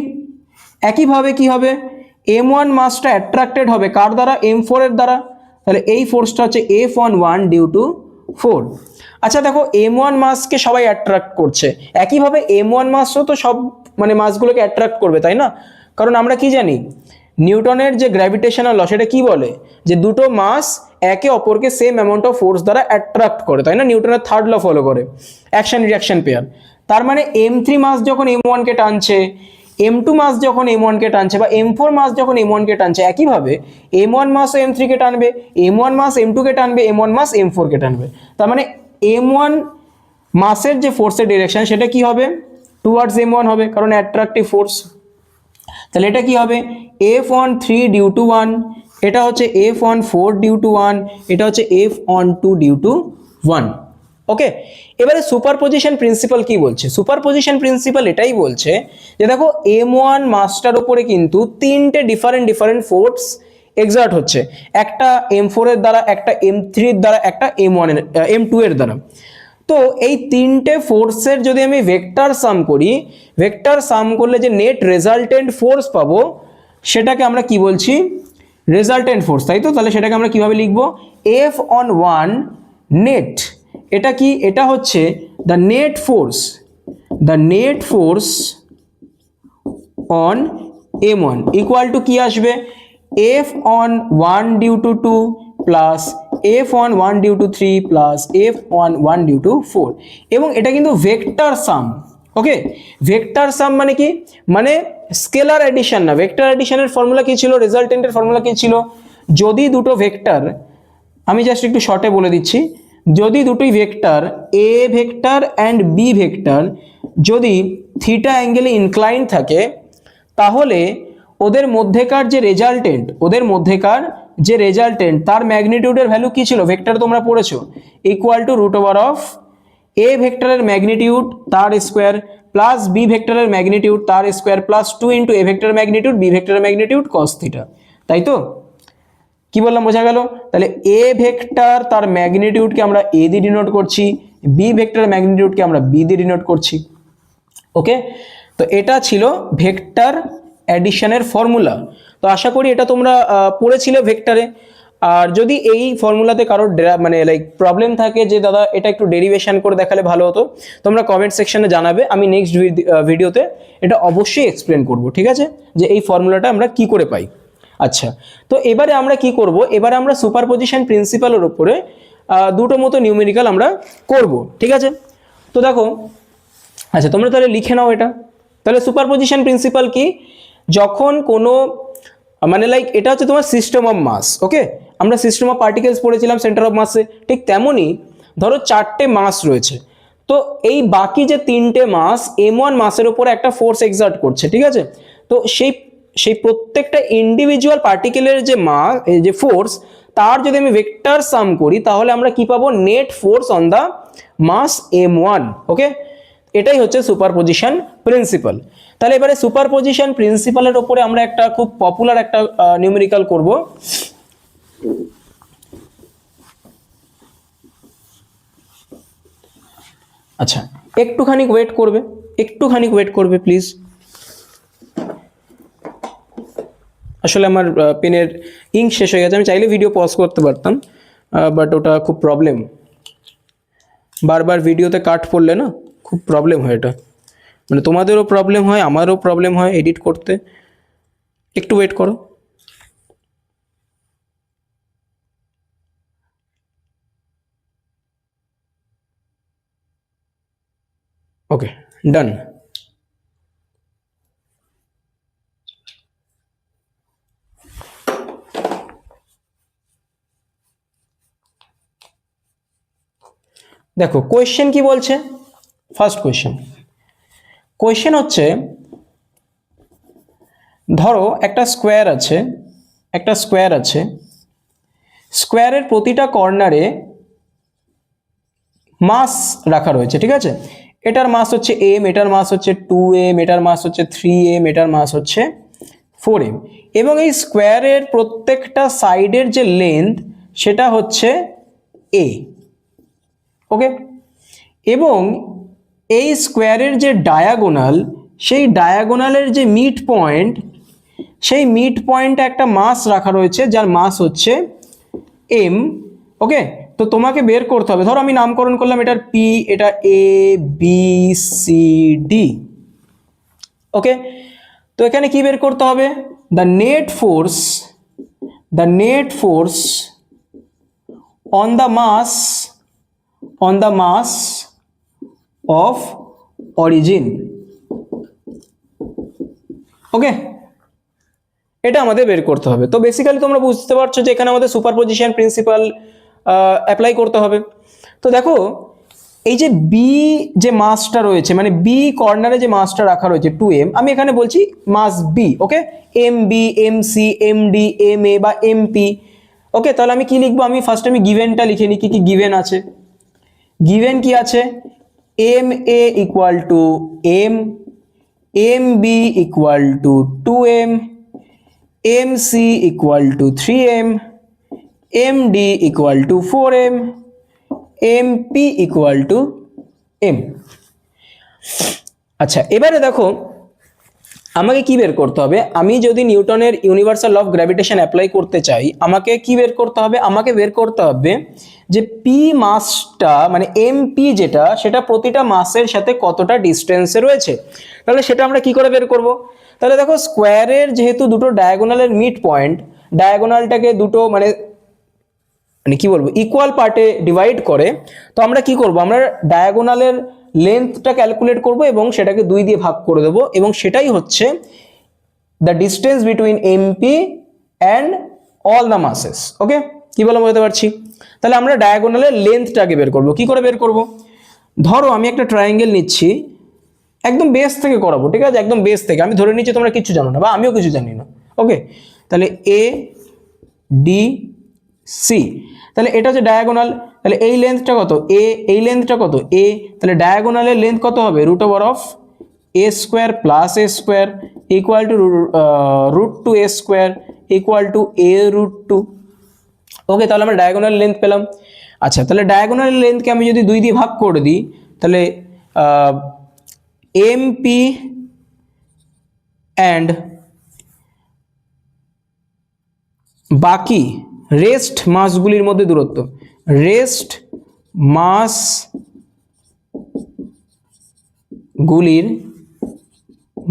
একইভাবে কি হবে, m1 মাসটা অ্যাট্রাক্টেড হবে কার দ্বারা, m4 এর দ্বারা, তাহলে এই ফোর্সটা হচ্ছে F11 ডিউ টু 4। আচ্ছা দেখো m1 মাসকে সবাই অ্যাট্রাক্ট করছে, একইভাবে m1 মাসও তো সব মানে মাসগুলোকে অ্যাট্রাক্ট করবে, তাই না? কারণ আমরা কি জানি, নিউটনের যে গ্র্যাভিটেশনাল ল সেটা কি বলে, যে দুটো মাস একে অপরকে সেম অ্যামাউন্ট অফ ফোর্স দ্বারা অ্যাট্রাক্ট করে, তাই না? নিউটনের থার্ড ল ফলো করে, অ্যাকশন রিঅ্যাকশন পেয়ার। তার মানে m3 মাস যখন m1 কে টানছে, m2 মাস যখন m1 কে টানছে, বা m4 মাস যখন m1 কে টানছে, একইভাবে m1 মাসও m3 কে টানবে, m1 মাস m2 কে টানবে, m1 মাস m4 কে টানবে। তার মানে m1 মাসের যে ফোর্সের ডিরেকশন সেটা কি হবে, টুয়ার্ডস m1 হবে, কারণ অ্যাট্রাকটিভ ফোর্স। তাহলে এটা কি হবে, F13 ডিউ টু 1, এটা হচ্ছে F14 ডিউ টু 1, এটা হচ্ছে F12 ডিউ টু 1। ওকে, এবারে সুপারপজিশন প্রিন্সিপাল কি বলছে? সুপারপজিশন প্রিন্সিপাল এটাই বলছে যে দেখো m1 মাসটার উপরে কিন্তু তিনটে ডিফারেন্ট ফোর্স এক্সার্ট হচ্ছে, একটা m4 এর দ্বারা, একটা m3 এর দ্বারা, একটা m2 এর দ্বারা। তো এই তিনটে ফোর্সের যদি আমি ভেক্টর সাম করি, ভেক্টর সাম করলে যে নেট রেজাল্টেন্ট ফোর্স পাবো সেটাকে আমরা কি বলছি, রেজাল্টেন্ট ফোর্স, তাই তো? তাহলে সেটাকে আমরা কিভাবে লিখবো, F11 নেট, এটা কি, এটা হচ্ছে the net force on m1 equal to কি আসবে, F11 due to 2 plus F11 due to 3 plus F11 due to 4, এবং এটা কিন্তু ভেক্টর সাম। ওকে, ভেক্টর সাম মানে কি, মানে স্কেলার এডিশন না। ভেক্টর এডিশনের ফর্মুলা কি ছিল, রেজাল্টেন্টের ফর্মুলা কি ছিল, যদি দুটো ভেক্টর, আমি জাস্ট একটু শর্টে বলে দিচ্ছি, যদি দুটোই vector a vector and b vector যদি থিটা অ্যাঙ্গেলে ইনক্লাইন থাকে, তাহলে ওদের মধ্যেকার যে রেজাল্টেন্ট তার ম্যাগনিটিউডের ভ্যালু কি ছিল, ভেক্টর তোমরা পড়েছো, equal to root over of a ভেক্টরের ম্যাগনিটিউড তার স্কোয়ার প্লাস বি ভেক্টরের ম্যাগনিটিউড তার স্কোয়ার প্লাস 2 ইন্টু এ ভেক্টরের ম্যাগনিটিউড বি ভেক্টরের ম্যাগনিটিউড কস থিটা, তাই তো? কি বললাম, বোঝা গেল? তাহলে এ ভেক্টর তার ম্যাগনিটিউডকে আমরা এ দিয়ে ডিনোট করছি, বি ভেক্টরের ম্যাগনিটিউডকে আমরা বি দিয়ে ডিনোট করছি। ওকে, তো এটা ছিল ভেক্টর অ্যাডিশনের ফর্মুলা। তো আশা করি এটা তোমরা পড়েছিলে ভেক্টরে। আর যদি এই ফর্মুলাতে কারোর মানে লাইক প্রবলেম থাকে যে দাদা এটা একটু ডেরিভেশন করে দেখালে ভালো হতো, তোমরা কমেন্ট সেকশনে জানাবে, আমি নেক্সট ভিডিওতে এটা অবশ্যই এক্সপ্লেন করব, ঠিক আছে, যে এই ফর্মুলাটা আমরা কি করে পাই। আচ্ছা, তো এবারে আমরা কি করব, এবারে আমরা সুপারপজিশন প্রিন্সিপালের উপরে দুটো মতো নিউমেরিক্যাল আমরা করব, ঠিক আছে? তো দেখো, আচ্ছা তোমরা তাহলে লিখে নাও এটা। তাহলে সুপারপজিশন প্রিন্সিপাল কি, যখন কোনো মানে লাইক এটা হচ্ছে তোমার সিস্টেম অফ মাস। ওকে, আমরা সিস্টেম অফ পার্টিকেলস পড়েছিলাম সেন্টার অফ মাসে, ঠিক তেমনই ধরো চারটে মাস রয়েছে, তো এই বাকি যে তিনটে মাস m1 মাসের উপরে একটা ফোর্স এক্সার্ট করছে, ঠিক আছে? তো সেই প্রত্যেকটা ইন্ডিভিজুয়াল পার্টিকেলের যে মাস, যে ফোর্স, তার যদি আমি ভেক্টর সাম করি তাহলে আমরা কি পাবো, net force on the mass m1। Okay, এটাই হচ্ছে সুপারপজিশন প্রিন্সিপাল। তাহলে এবারে সুপারপজিশন প্রিন্সিপালের উপরে আমরা একটা খুব পপুলার একটা নিউমেরিক্যাল করব। আচ্ছা, একটুখানি ওয়েট করবে প্লিজ। আসলে আমার পেনের ইঙ্ক শেষ হয়ে গেছে, আমি চাইলে ভিডিও পজ করতে পারতাম, বাট ওটা খুব প্রবলেম, বারবার ভিডিওতে কাট পড়লে না খুব প্রবলেম হয়, এটা মানে তোমাদেরও প্রবলেম হয়, আমারও প্রবলেম হয় এডিট করতে। একটু ওয়েট করো। ওকে, ডান। দেখো কোয়েশ্চেন কি বলছে, ফার্স্ট কোয়েশ্চেন হচ্ছে, ধরো একটা স্কোয়ার আছে, স্কোয়ারের প্রতিটা কর্নারে মাস রাখা রয়েছে, ঠিক আছে? এটার মাস হচ্ছে m, এটার মাস হচ্ছে 2m, এটার মাস হচ্ছে 3m, এটার মাস হচ্ছে 4m এবং এই স্কোয়ারের প্রত্যেকটা সাইডের যে লেন্থ সেটা হচ্ছে a। ওকে, এবং এই স্কোয়ারের যে ডায়াগোনাল, সেই ডায়াগোনালের যে মিড পয়েন্ট, সেই মিড পয়েন্টে একটা মাস রাখা রয়েছে যার মাস হচ্ছে m। ওকে, তো তোমাকে বের করতে হবে, ধরো আমি নামকরণ করলাম এটার p, এটা a b c d। ওকে, তো এখানে কি বের করতে হবে? The net force on the mass of origin। ওকে, এটা আমাদের বের করতে হবে। তো বেসিক্যালি তোমরা বুঝতে পারছো যে এখানে আমাদের সুপারপজিশন প্রিন্সিপাল অ্যাপ্লাই করতে হবে। তো দেখো এই যে বি যে মাসটা রয়েছে, মানে বি কর্নারে যে মাসটা রাখা রয়েছে 2m, আমি এখানে বলছি mass b. Okay, m b, m c, m d, m a বা এম পি। ওকে, তাহলে আমি কি লিখবো? আমি ফার্স্ট গিভেনটা লিখে নিই, কি কি গিভেন আছে। গিভেন কি আছে? M a equal to m, m b equal to 2m, m c equal to 3m, m d equal to 4m, m p equal to m. আচ্ছা, এবারে দেখো আমাকে কি বের করতে হবে? আমি যদি নিউটনের universal law of gravitation apply করতে চাই, আমাকে কি বের করতে হবে? আমাকে বের করতে হবে যে পি মাসটা, মানে এম পি যেটা, সেটা প্রতিটা মাসের সাথে কতটা ডিস্টেন্সে রয়েছে। তাহলে সেটা আমরা কি করে বের করব? তাহলে দেখো স্কোয়ারের যেহেতু দুটো ডায়াগোনালের মিড পয়েন্ট, ডায়াগোনালটাকে দুটো মানে কি বলবো, ইকুয়াল পার্টে ডিভাইড করে, তো আমরা কি করব? আমরা ডায়াগোনালের লেন্থটা ক্যালকুলেট করব এবং সেটাকে 2 দিয়ে ভাগ করে দেবো, এবং সেটাই হচ্ছে the distance between MP and all the masses. Okay, কি বলে বুঝতে পারছি? তাহলে আমরা ডায়াগোনালের লেন্থটাকে বের করব। কি করে বের করব? ধরো আমি একটা ট্রায়াঙ্গেল নিচ্ছি, একদম বেস থেকে করাবো, ঠিক আছে? একদম বেস থেকে। আমি ধরে নিচ্ছি তোমরা কিছু জানো না বা আমিও কিছু জানি না। ওকে, তাহলে এ ডি সি, তাহলে এটা হচ্ছে ডায়াগোনাল। তাহলে এই লেন্থটা কত? এ, এই লেন্থটা কত? এ। তাহলে ডায়াগোনালের লেন্থ কত হবে? Root over of a square plus a square equal to root two a square equal to a root two. Okay, তাহলে আমরা ডায়াগোনাল লেন্থ পেলাম। আচ্ছা, তাহলে ডায়াগোনাল লেন্থকে আমি যদি 2 দিয়ে ভাগ করে দিই, তাহলে এম পি অ্যান্ড বাকি রেস্ট মাসগুলির মধ্যে দূরত্ব, রেস্ট মাসগুলির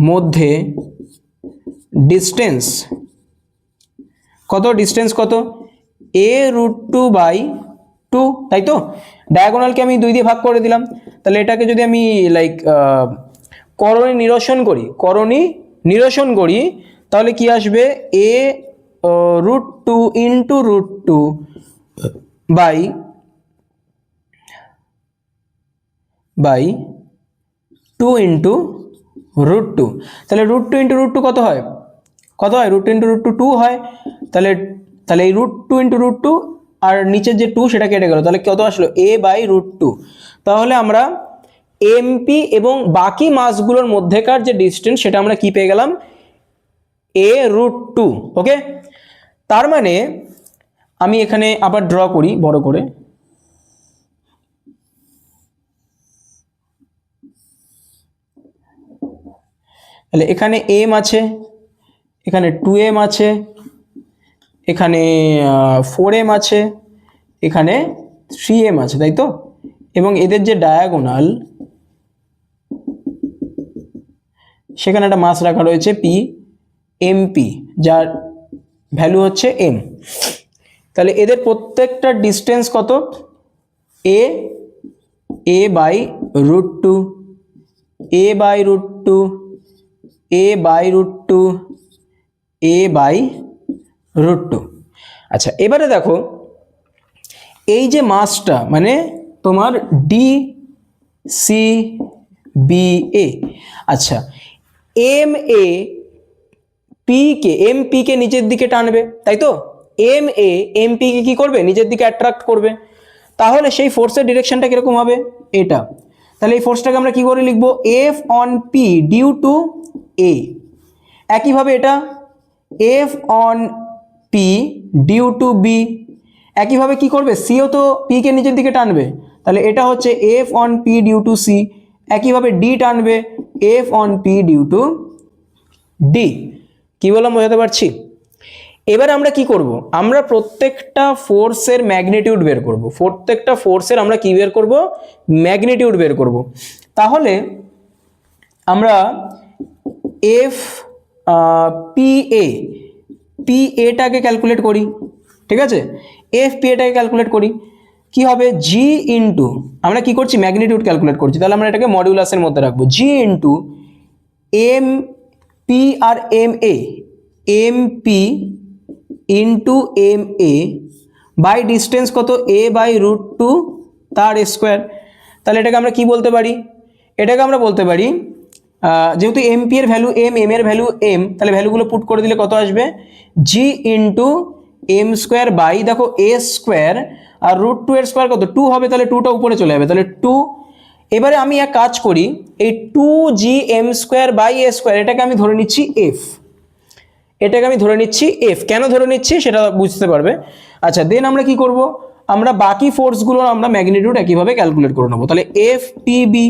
মধ্যে ডিস্টেন্স কত? ডিস্টেন্স কত? এ রুট 2 বাই 2, তাই তো? ডায়াগোনালকে আমি 2 দিয়ে ভাগ করে দিলাম। তাহলে এটাকে যদি আমি করণী নিরসন করি, তাহলে কি আসবে? A root 2 into root 2 by 2 into root 2। তাহলে রুট 2 ইন্টু রুট 2 কত হয়? রুট 2 ইন্টু রুট 2 2 হয়। তাহলে এই রুট 2 ইন্টু রুট 2 আর নিচের যে 2 সেটা কেটে গেল, তাহলে কত আসলো? এ বাই রুট 2। তাহলে আমরা এমপি এবং বাকি মাসগুলোর মধ্যেকার যে ডিস্টেন্স সেটা আমরা কি পেয়ে গেলাম? এ রুট 2। ওকে, তার মানে আমি এখানে আবার ড্র করি বড় করে। তাহলে এখানে এম আছে, এখানে 2m আছে, এখানে 4m আছে, এখানে 3m আছে, তাই তো? এবং এদের যে ডায়াগোনাল, সেখানে একটা মাস রাখা রয়েছে পি এমপি, যার ভ্যালু হচ্ছে m। তাহলে এদের প্রত্যেকটা ডিস্টেন্স কত? A by root 2, a by root 2, a by root 2, a by root 2। আচ্ছা, এবারে দেখো এই যে মাসটা, মানে তোমার ডি সি বি এ, আচ্ছা এম এ এম পি কে নিচের দিকে টানবে, তাই তো? এম পি কে কি করবে? নিজের দিকে অ্যাট্রাক্ট করবে। তাহলে সেই ফোর্সের ডিরেকশনটা কিরকম হবে? এটা। তাহলে এই ফোর্সটাকে আমরা কি করে লিখবো? F on p due to a. একইভাবে এটা f on p due to b. একইভাবে কি করবে, সিও তো পি কে নিচের দিকে টানবে, তাহলে এটা হচ্ছে f on p due to c. একইভাবে ডি টানবে f on p due to d. কি বললাম, বোঝাতে পারছি? এবার আমরা কি করব, আমরা প্রত্যেকটা ফোর্সের ম্যাগনিটিউড বের করব। প্রত্যেকটা ফোর্সের আমরা কি বের করব, ম্যাগনিটিউড বের করব। তাহলে আমরা এফ পি এটাকে ক্যালকুলেট করি, ঠিক আছে? এফ পি এটাকে ক্যালকুলেট করি, কি হবে, জি ইন্টু, আমরা কি করছি, ম্যাগনিটিউড ক্যালকুলেট করছি, তাহলে আমরা এটাকে মডিউলাসের মধ্যে রাখবো, জি ইন্টু এম পি আর m p into m a by distance কত, এ বাই √2 তার স্কোয়ার। তাহলে এটাকে আমরা কি বলতে পারি, এটাকে আমরা বলতে পারি যেহেতু এম পি এর ভ্যালু এম এর ভ্যালু এম, তাহলে ভ্যালুগুলো পুট করে দিলে কত আসবে, জি ইন্টু এম স্কোয়ার বাই, দেখো এ স্কোয়ার আর √2 এর স্কোয়ার কত 2 হবে, তাহলে 2টা উপরে চলে যাবে, তাহলে 2। এবারে আমি এক কাজ করি, এই 2gm square by a square এটাকে আমি ধরে নিচ্ছি এফ, এটাকে আমি ধরে নিচ্ছি এফ। কেন ধরে নিচ্ছি সেটা বুঝতে পারবে। আচ্ছা, দেন আমরা কি করব, আমরা বাকি ফোর্সগুলোর আমরা ম্যাগনিটিউড একইভাবে ক্যালকুলেট করে নেবো। তাহলে f p b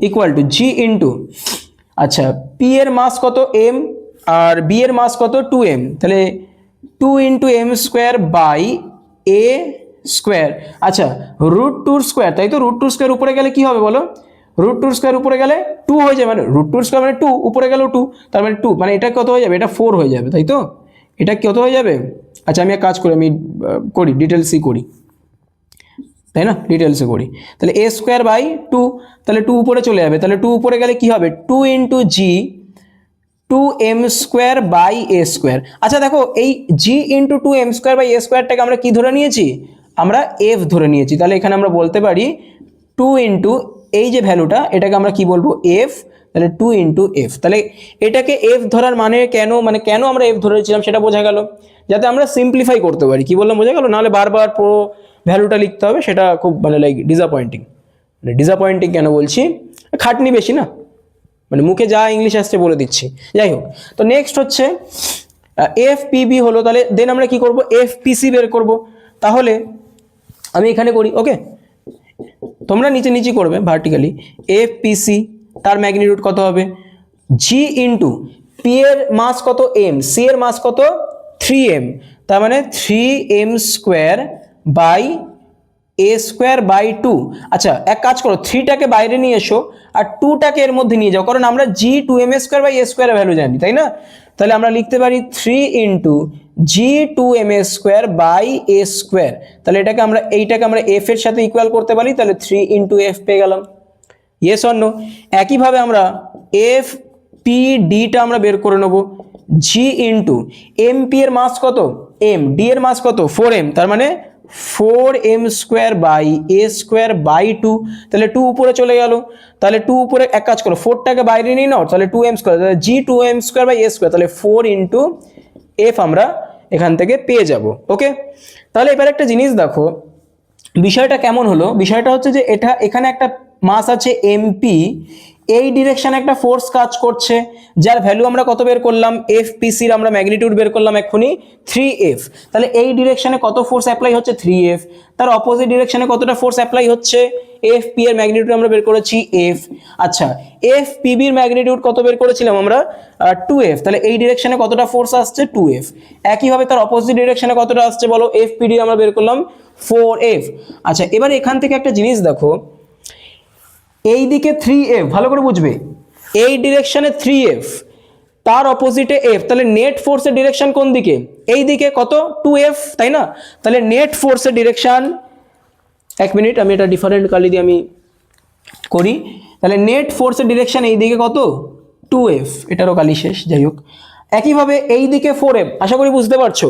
equal to g into, আচ্ছা পি এর মাস কত এম আর বি এর মাস কত 2m, তাহলে 2 into m square by a square. আচ্ছা √2 স্কোয়ার, তাই তো, √2 স্কোয়ার উপরে গেলে কি হবে বলো, √2 স্কোয়ার উপরে গেলে 2 হয়ে যাবে, মানে √2 স্কোয়ার মানে 2, উপরে গেলেও 2, তার মানে 2, মানে এটা কত হয়ে যাবে, এটা 4 হয়ে যাবে, তাই তো, এটা কত হয়ে যাবে। আচ্ছা আমি এক কাজ করি, আমি করি ডিটেলসই করি, তাই না, ডিটেলসে করি। তাহলে এ স্কোয়ার বাই 2, তাহলে 2 উপরে চলে যাবে, তাহলে 2 উপরে গেলে কি হবে, 2 into g 2m square by a square. আচ্ছা দেখো, এই g into 2m square by a স্কোয়ারটাকে আমরা কি ধরে নিয়েছি, আমরা এফ ধরে নিয়েছি। তাহলে এখানে আমরা বলতে পারি 2 ইন্টু এই যে ভ্যালুটা, এটাকে আমরা কি বলবো, এফ। তাহলে 2 ইন্টু এফ, তাহলে এটাকে এফ ধরার মানে কেন আমরা এফ ধরেছিলাম সেটা বোঝা গেল, যাতে আমরা সিম্পলিফাই করতে পারি। কি বললাম, বোঝা গেল? নাহলে বারবার পুরো ভ্যালুটা লিখতে হবে, সেটা খুব মানে লাইক ডিসঅ্যাপয়েন্টিং। মানে ডিসঅ্যাপয়েন্টিং কেন বলছি, খাটনি বেশি না, মানে মুখে যা ইংলিশ আসছে বলে দিচ্ছি। যাই হোক, তো নেক্সট হচ্ছে এফ পিবি হলো, তাহলে দেন আমরা কি করব, এফ পিসি বের করব। তাহলে আমি এখানে করি, ওকে, তোমরা নিচে নিচে করবে ভার্টিক্যালি। এফ পিসি তার ম্যাগনিটিউড কত হবে, জি ইন্টু পি এর মাস কত এম, সি এর মাস কত 3m, তার মানে 3m square by a square by 2। আচ্ছা এক কাজ করো, 3টাকে বাইরে নিয়ে এসো আর 2টাকে এর মধ্যে নিয়ে যাও, কারণ আমরা জি 2m স্কোয়ার বাই এ স্কোয়ারের ভ্যালু জানি, তাই না? তাহলে আমরা লিখতে পারি 3 into g 2m square by a square. তাহলে এইটাকে আমরা এফ এর সাথে ইকুয়াল করতে পারি, তাহলে 3 ইন্টু এফ পেয়ে গেলাম। Yes or no? একইভাবে আমরা এফ পি ডিটা আমরা বের করে নেব, জি ইন্টু এম পি এর মাস কত এম, ডি এর মাস কত 4m, তার মানে 4m square by a square by 2। তাহলে 2 উপরে চলে গেল, তাহলে 2 উপরে এক কাজ করো, 4টাকে বাইরে নিয়ে নাও, তাহলে 2m স্কোয়ার, তাহলে g 2m square by a square, তাহলে 4 ইন্টু এফ আমরা এখান থেকে পেয়ে যাব। ওকে, তাহলে এবার একটা জিনিস দেখো, বিষয়টা কেমন হলো, বিষয়টা হচ্ছে যে এখানে একটা মাস আছে এমপি, এই ডিরেকশনে একটা ফোর্স কাজ করছে, যার ভ্যালু আমরা কত বের করলাম, এফ পিসির আমরা ম্যাগনিটিউড বের করলাম এক্ষুনি 3f। তাহলে এই ডিরেকশনে কত ফোর্স অ্যাপ্লাই হচ্ছে 3f, তার অপোজিট ডিরেকশনে কতটা ফোর্স অ্যাপ্লাই হচ্ছে, এফ পি এর ম্যাগনিটিউড আমরা বের করেছি এফ। আচ্ছা এফ পিবির ম্যাগনিটিউড কত বের করেছিলাম আমরা 2f, তাহলে এই ডিরেকশনে কতটা ফোর্স আসছে 2f। একইভাবে তার অপোজিট ডিরেকশনে কতটা আসছে বলো, এফ পিডি আমরা বের করলাম 4f। আচ্ছা এবার এখান থেকে একটা জিনিস দেখো, এই দিকে 3f, ভালো করে বুঝবে, এই ডিরেকশনে 3f, তার অপোজিটে f, তাহলে নেট ফোর্সের ডিরেকশন কোন দিকে, এই দিকে কত 2f, তাই না? তাহলে নেট ফোর্সের ডিরেকশন, এক মিনিট আমি এটা ডিফারেন্ট কালি দিয়ে আমি করি, তাহলে নেট ফোর্সের ডিরেকশন এই দিকে কত 2f, এটারও কালি শেষ, যাই হোক। একইভাবে এই দিকে 4f, আশা করি বুঝতে পারছো,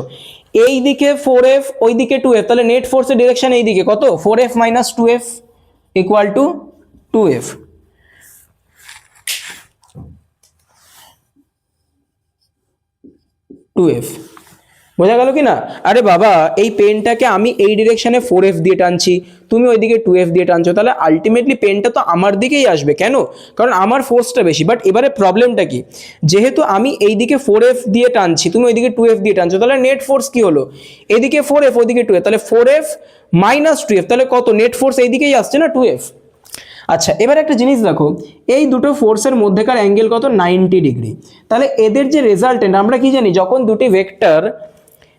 এই দিকে 4f ওই দিকে 2f, তাহলে নেট ফোর্সের ডিরেকশন এই দিকে কত 4f minus 2f equal to 2f। বোঝা গেল কি না? আরে বাবা, এই পেনটাকে আমি এই ডিরেকশনে 4F দিয়ে টানছি, তুমি ওইদিকে 2F দিয়ে টানছো, তাহলে আলটিমেটলি পেনটা তো আমার দিকেই আসবে। কেন? কারণ আমার ফোর্সটা বেশি। বাট এবারে প্রবলেমটা কি, যেহেতু আমি এইদিকে 4F দিয়ে টানছি, তুমি ওইদিকে 2F দিয়ে টানছো, তাহলে নেট ফোর্স কি হলো? এদিকে 4F ওইদিকে 2F, তাহলে 4F মাইনাস 2F, তাহলে কত? নেট ফোর্স এইদিকেই আসছে না, 2F। আচ্ছা, এবার একটা জিনিস দেখো, এই দুটো ফোর্সের মধ্যেকার অ্যাঙ্গেল কত? 90 ডিগ্রি। তাহলে এদের যে রেজাল্টেন্ট, আমরা কি জানি, যখন দুটি ভেক্টর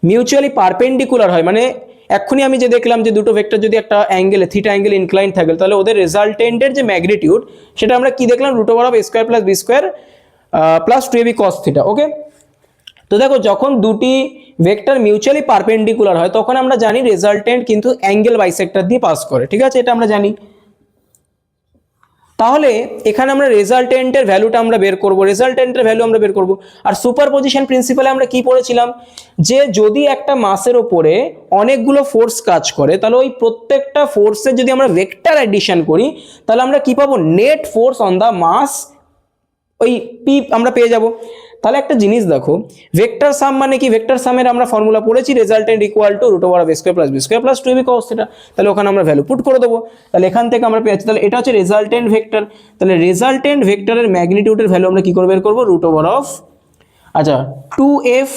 মিউচুয়ালি পারপেন্ডিকুলার হয়, মানে এক্ষুনি আমি যে দেখলাম যে দুটো ভেক্টর যদি একটা অ্যাঙ্গেলে থিটা অ্যাঙ্গেল ইনক্লাইন থাকে, তাহলে ওদের রেজাল্টেন্টের যে ম্যাগনিটিউড, সেটা আমরা কি দেখলাম? Root over of a square plus b square plus 2ab cos theta. Okay, তো দেখো, যখন দুটি ভেক্টর মিউচুয়ালি পারপেন্ডিকুলার হয়, তখন আমরা জানি রেজাল্টেন্ট কিন্তু অ্যাঙ্গেল বাইসেক্টর দিয়ে পাস করে। ঠিক আছে, এটা আমরা জানি। তাহলে এখানে আমরা রেজাল্টেন্টের ভ্যালুটা আমরা বের করব, রেজাল্টেন্টের ভ্যালু আমরা বের করব। আর সুপারপজিশন প্রিন্সিপালে আমরা কি পড়েছিলাম, যে যদি একটা মাসের ওপরে অনেকগুলো ফোর্স কাজ করে, তাহলে ওই প্রত্যেকটা ফোর্সের যদি আমরা ভেক্টর অ্যাডিশন করি, তাহলে আমরা কি পাবো? নেট ফোর্স অন দ্য মাস, ওই পি আমরা পেয়ে যাব। তাহলে একটা জিনিস দেখো, ভেক্টর সাম মানে কি? ভেক্টর সামের আমরা ফর্মুলা পড়েছি, resultant equal to root over of a square plus b square plus 2ab cos theta. তাহলে ওখানে আমরা ভ্যালু পুট করে দেবো, তাহলে এখান থেকে আমরা পেয়ে যাচ্ছি। তাহলে এটা হচ্ছে রেজাল্টেন্ট ভেক্টর। তাহলে রেজাল্টেন্ট ভেক্টরের ম্যাগনিটিউডের ভ্যালু আমরা কি করে বের করবো? রুট ওভার অফ, আচ্ছা, 2f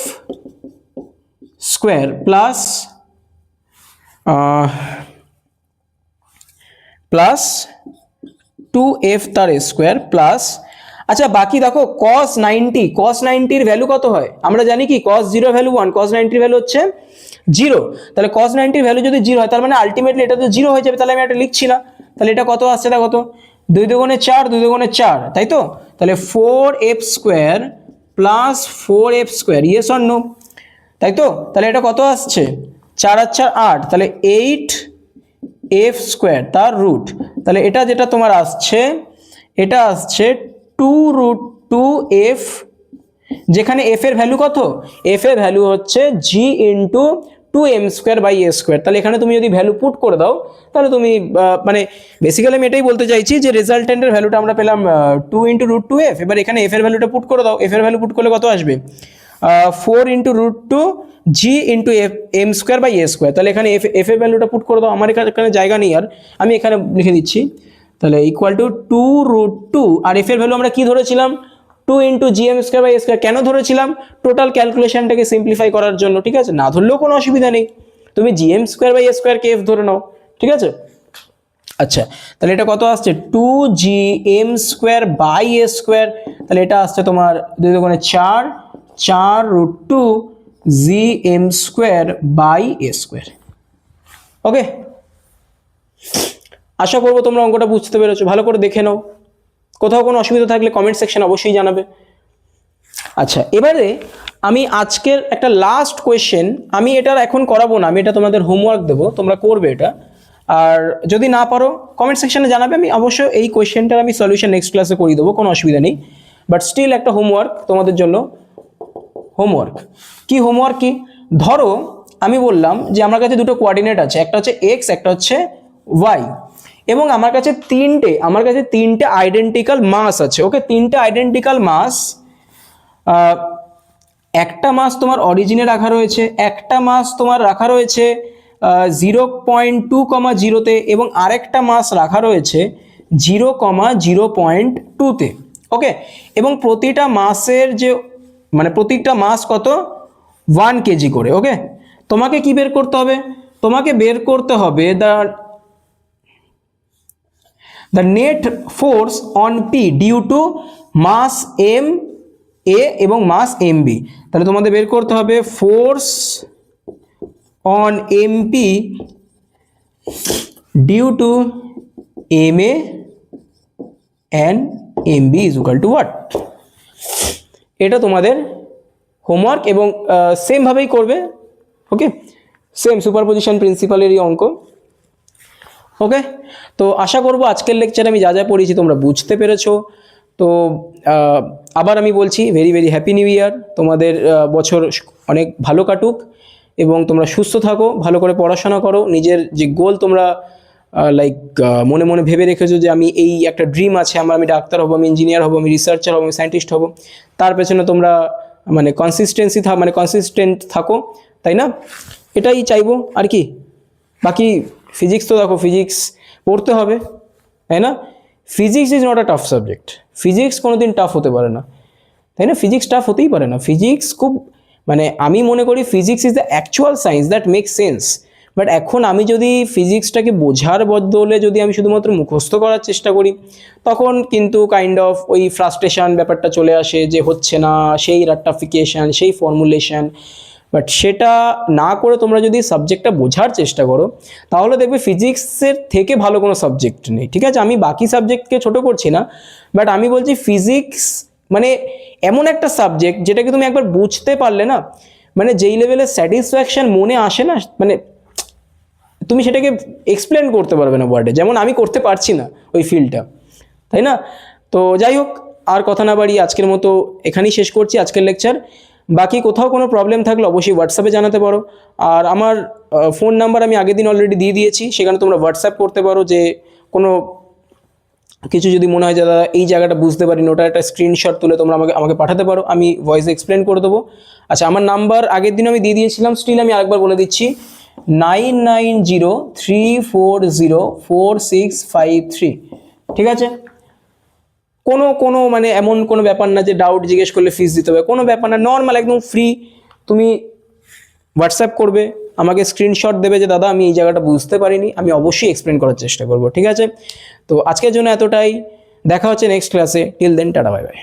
square plus plus 2f তার স্কোয়ার প্লাস, আচ্ছা বাকি দেখো cos 90, cos 90 এর ভ্যালু কত হয়? আমরা জানি কি, cos 0 ভ্যালু 1, cos 90 এর ভ্যালু হচ্ছে 0। তাহলে cos 90 এর ভ্যালু যদি 0 হয়, তার মানে আলটিমেটলি এটা তো 0 হয়ে যাবে। তাহলে আমি এটা লিখছি না। তাহলে এটা কত আসছে? দেখো তো, 2 দুগুণে 4, 2 দুগুণে 4, তাই তো? তাহলে 4f square plus 4f square, yes or no? তাই তো? তাহলে এটা কত আসছে? 4 আর 4 8, তাহলে 8f স্কোয়ার তার রুট। তাহলে এটা যেটা তোমার আসছে, এটা আসছে 2 রুট 2f, যেখানে f এর ভ্যালু কত? f এর ভ্যালু হচ্ছে g into 2m square by a square. তাহলে এখানে তুমি যদি ভ্যালু পুট করে দাও, তাহলে তুমি মানে বেসিক্যালি আমি এটাই বলতে চাইছি যে রেজাল্টেন্টের ভ্যালুটা আমরা পেলাম 2 ইন্টু রুট 2f। এবার এখানে f এর ভ্যালুটা পুট করে দাও, f এর ভ্যালু পুট করলে কত আসবে? 4 into root 2 g into m square by a square. তাহলে এখানে f এর ভ্যালুটা পুট করে দাও, আমার এখানে জায়গা নেই আর, আমি এখানে লিখে দিচ্ছি। তাহলে ইকুয়াল টু 2 রুট 2, আর এফ এর ভ্যালু আমরা কি ধরেছিলাম? 2 into gm square by square. কেন ধরেছিলাম? টোটাল ক্যালকুলেশনটাকে সিম্পলিফাই করার জন্য। ঠিক আছে, না ধরলেও কোনো অসুবিধা নেই, তুমি জিএম স্কোয়ার বাই স্কোয়ারকে এফ ধরে নাও। ঠিক আছে, আচ্ছা, তাহলে এটা কত আসছে? 2gm square by a square. তাহলে এটা আসছে তোমার 2 দুগুণে 4, 4 root 2 gm square by a square. Okay, আশা করবো তোমরা অঙ্কটা বুঝতে পেরেছো। ভালো করে দেখে নাও, কোথাও কোনো অসুবিধা থাকলে কমেন্ট সেকশন অবশ্যই জানাবে। আচ্ছা, এবারে আমি আজকের একটা লাস্ট কোয়েশ্চেন, আমি এটা এখন করাবো না, আমি এটা তোমাদের হোমওয়ার্ক দেবো, তোমরা করবে এটা। আর যদি না পারো কমেন্ট সেকশনে জানাবে, আমি অবশ্যই এই কোয়েশ্চেনটার আমি সলিউশন নেক্সট ক্লাসে করিয়ে দেবো, কোনো অসুবিধা নেই। বাট স্টিল একটা হোমওয়ার্ক তোমাদের জন্য। হোমওয়ার্ক কি? হোমওয়ার্ক কি? ধরো আমি বললাম যে আমার কাছে দুটো কোঅর্ডিনেট আছে, একটা হচ্ছে এক্স, একটা হচ্ছে ওয়াই, এবং আমার কাছে তিনটে আইডেন্টিক্যাল মাস আছে। ওকে, তিনটে আইডেন্টিক্যাল মাস, একটা মাস তোমার অরিজিনে রাখা রয়েছে, একটা মাস তোমার রাখা রয়েছে 0.2,0-তে, এবং আরেকটা মাস রাখা রয়েছে 0,0.2-তে। ওকে, এবং প্রতিটা মাসের যে মানে প্রত্যেকটা মাস কত? 1 কেজি করে। ওকে, তোমাকে কি বের করতে হবে? তোমাকে বের করতে হবে the net force on P due to mass M A এবং mass MB। তাহলে তোমাদের বের করতে হবে force on MP due to MA and MB is equal to what? এটা তোমাদের হোমওয়ার্ক, এবং সেম ভাবেই করবে। ওকে, সেম সুপারপজিশন প্রিন্সিপালেরই অঙ্ক। ওকে, তো আশা করব আজকের লেকচারে আমি যা যা পড়িয়েছি তোমরা বুঝতে পেরেছো। তো আবার আমি বলছি, ভেরি ভেরি হ্যাপি নিউ ইয়ার। তোমাদের বছর অনেক ভালো কাটুক, এবং তোমরা সুস্থ থাকো, ভালো করে পড়াশোনা করো। নিজের যে গোল তোমরা লাইক মনে মনে ভেবে রেখেছো যে আমি এই একটা ড্রিম আছে আমার, আমি ডাক্তার হবো, আমি ইঞ্জিনিয়ার হবো, আমি রিসার্চার হবো, আমি সায়েন্টিস্ট হবো, তার পেছনে তোমরা মানে কনসিস্টেন্ট থাকো। তাই না? এটাই চাইবো আর কি। বাকি ফিজিক্স তো দেখো, ফিজিক্স পড়তে হবে, তাই না? Physics is not a tough subject, physics কোনোদিন টাফ হতে পারে না, তাই না? ফিজিক্স টাফ হতেই পারে না। ফিজিক্স খুব মানে আমি মনে করি physics is the actual science that makes sense. But এখন আমি যদি ফিজিক্সটাকে বোঝার বদলে যদি আমি শুধুমাত্র মুখস্থ করার চেষ্টা করি, তখন কিন্তু কাইন্ড অফ ওই ফ্রাস্ট্রেশন ব্যাপারটা চলে আসে যে হচ্ছে না, সেই রাট্টাফিকেশন, সেই ফর্মুলেশন। বাট সেটা না করে তোমরা যদি সাবজেক্টটা বোঝার চেষ্টা করো, তাহলে দেখবে ফিজিক্সের থেকে ভালো কোনো সাবজেক্ট নেই। ঠিক আছে, আমি বাকি সাবজেক্টকে ছোট করছি না, বাট আমি বলছি ফিজিক্স মানে এমন একটা সাবজেক্ট যেটাকে তুমি একবার বুঝতে পারলে না, মানে যেই লেভেলের স্যাটিসফ্যাকশন মনে আসে না, মানে তুমি সেটাকে এক্সপ্লেন করতে পারবে না ওয়ার্ডে, যেমন আমি করতে পারছি না ওই ফিলটা, তাই না? তো যাই হোক, আর কথা না বাড়িয়ে আজকের মতো এখানেই শেষ করছি আজকের লেকচার। বাকি কোথাও কোনো প্রবলেম থাকলে অবশ্যই হোয়াটসঅ্যাপে জানাতে পারো। আর আমার ফোন নাম্বার আমি আগের দিন অলরেডি দিয়ে দিয়েছি, সেখানে তোমরা হোয়াটসঅ্যাপ করতে পারো, যে কোনো কিছু যদি মনে হয় যে দাদা এই জায়গাটা বুঝতে পারিনি, ওটা একটা স্ক্রিনশট তুলে তোমরা আমাকে পাঠাতে পারো, আমি ভয়েসে এক্সপ্লেন করে দেবো। আচ্ছা, আমার নাম্বার আগের দিন আমি দিয়ে দিয়েছিলাম, স্টিল আমি আরেকবার বলে দিচ্ছি, 9903404653। ঠিক আছে? কোনো মানে এমন কোনো ব্যাপার না যে ডাউট জিজ্ঞেস করলে ফিস দিতে হবে, কোনো ব্যাপার না, নর্মাল একদম ফ্রি। তুমি হোয়াটসঅ্যাপ করবে, আমাকে স্ক্রিনশট দেবে যে দাদা আমি এই জায়গাটা বুঝতে পারিনি, আমি অবশ্যই এক্সপ্লেন করার চেষ্টা করব। ঠিক আছে? তো আজকের জন্য এতটাই, দেখা হচ্ছে নেক্সট ক্লাসে। Till then, tata, bye by.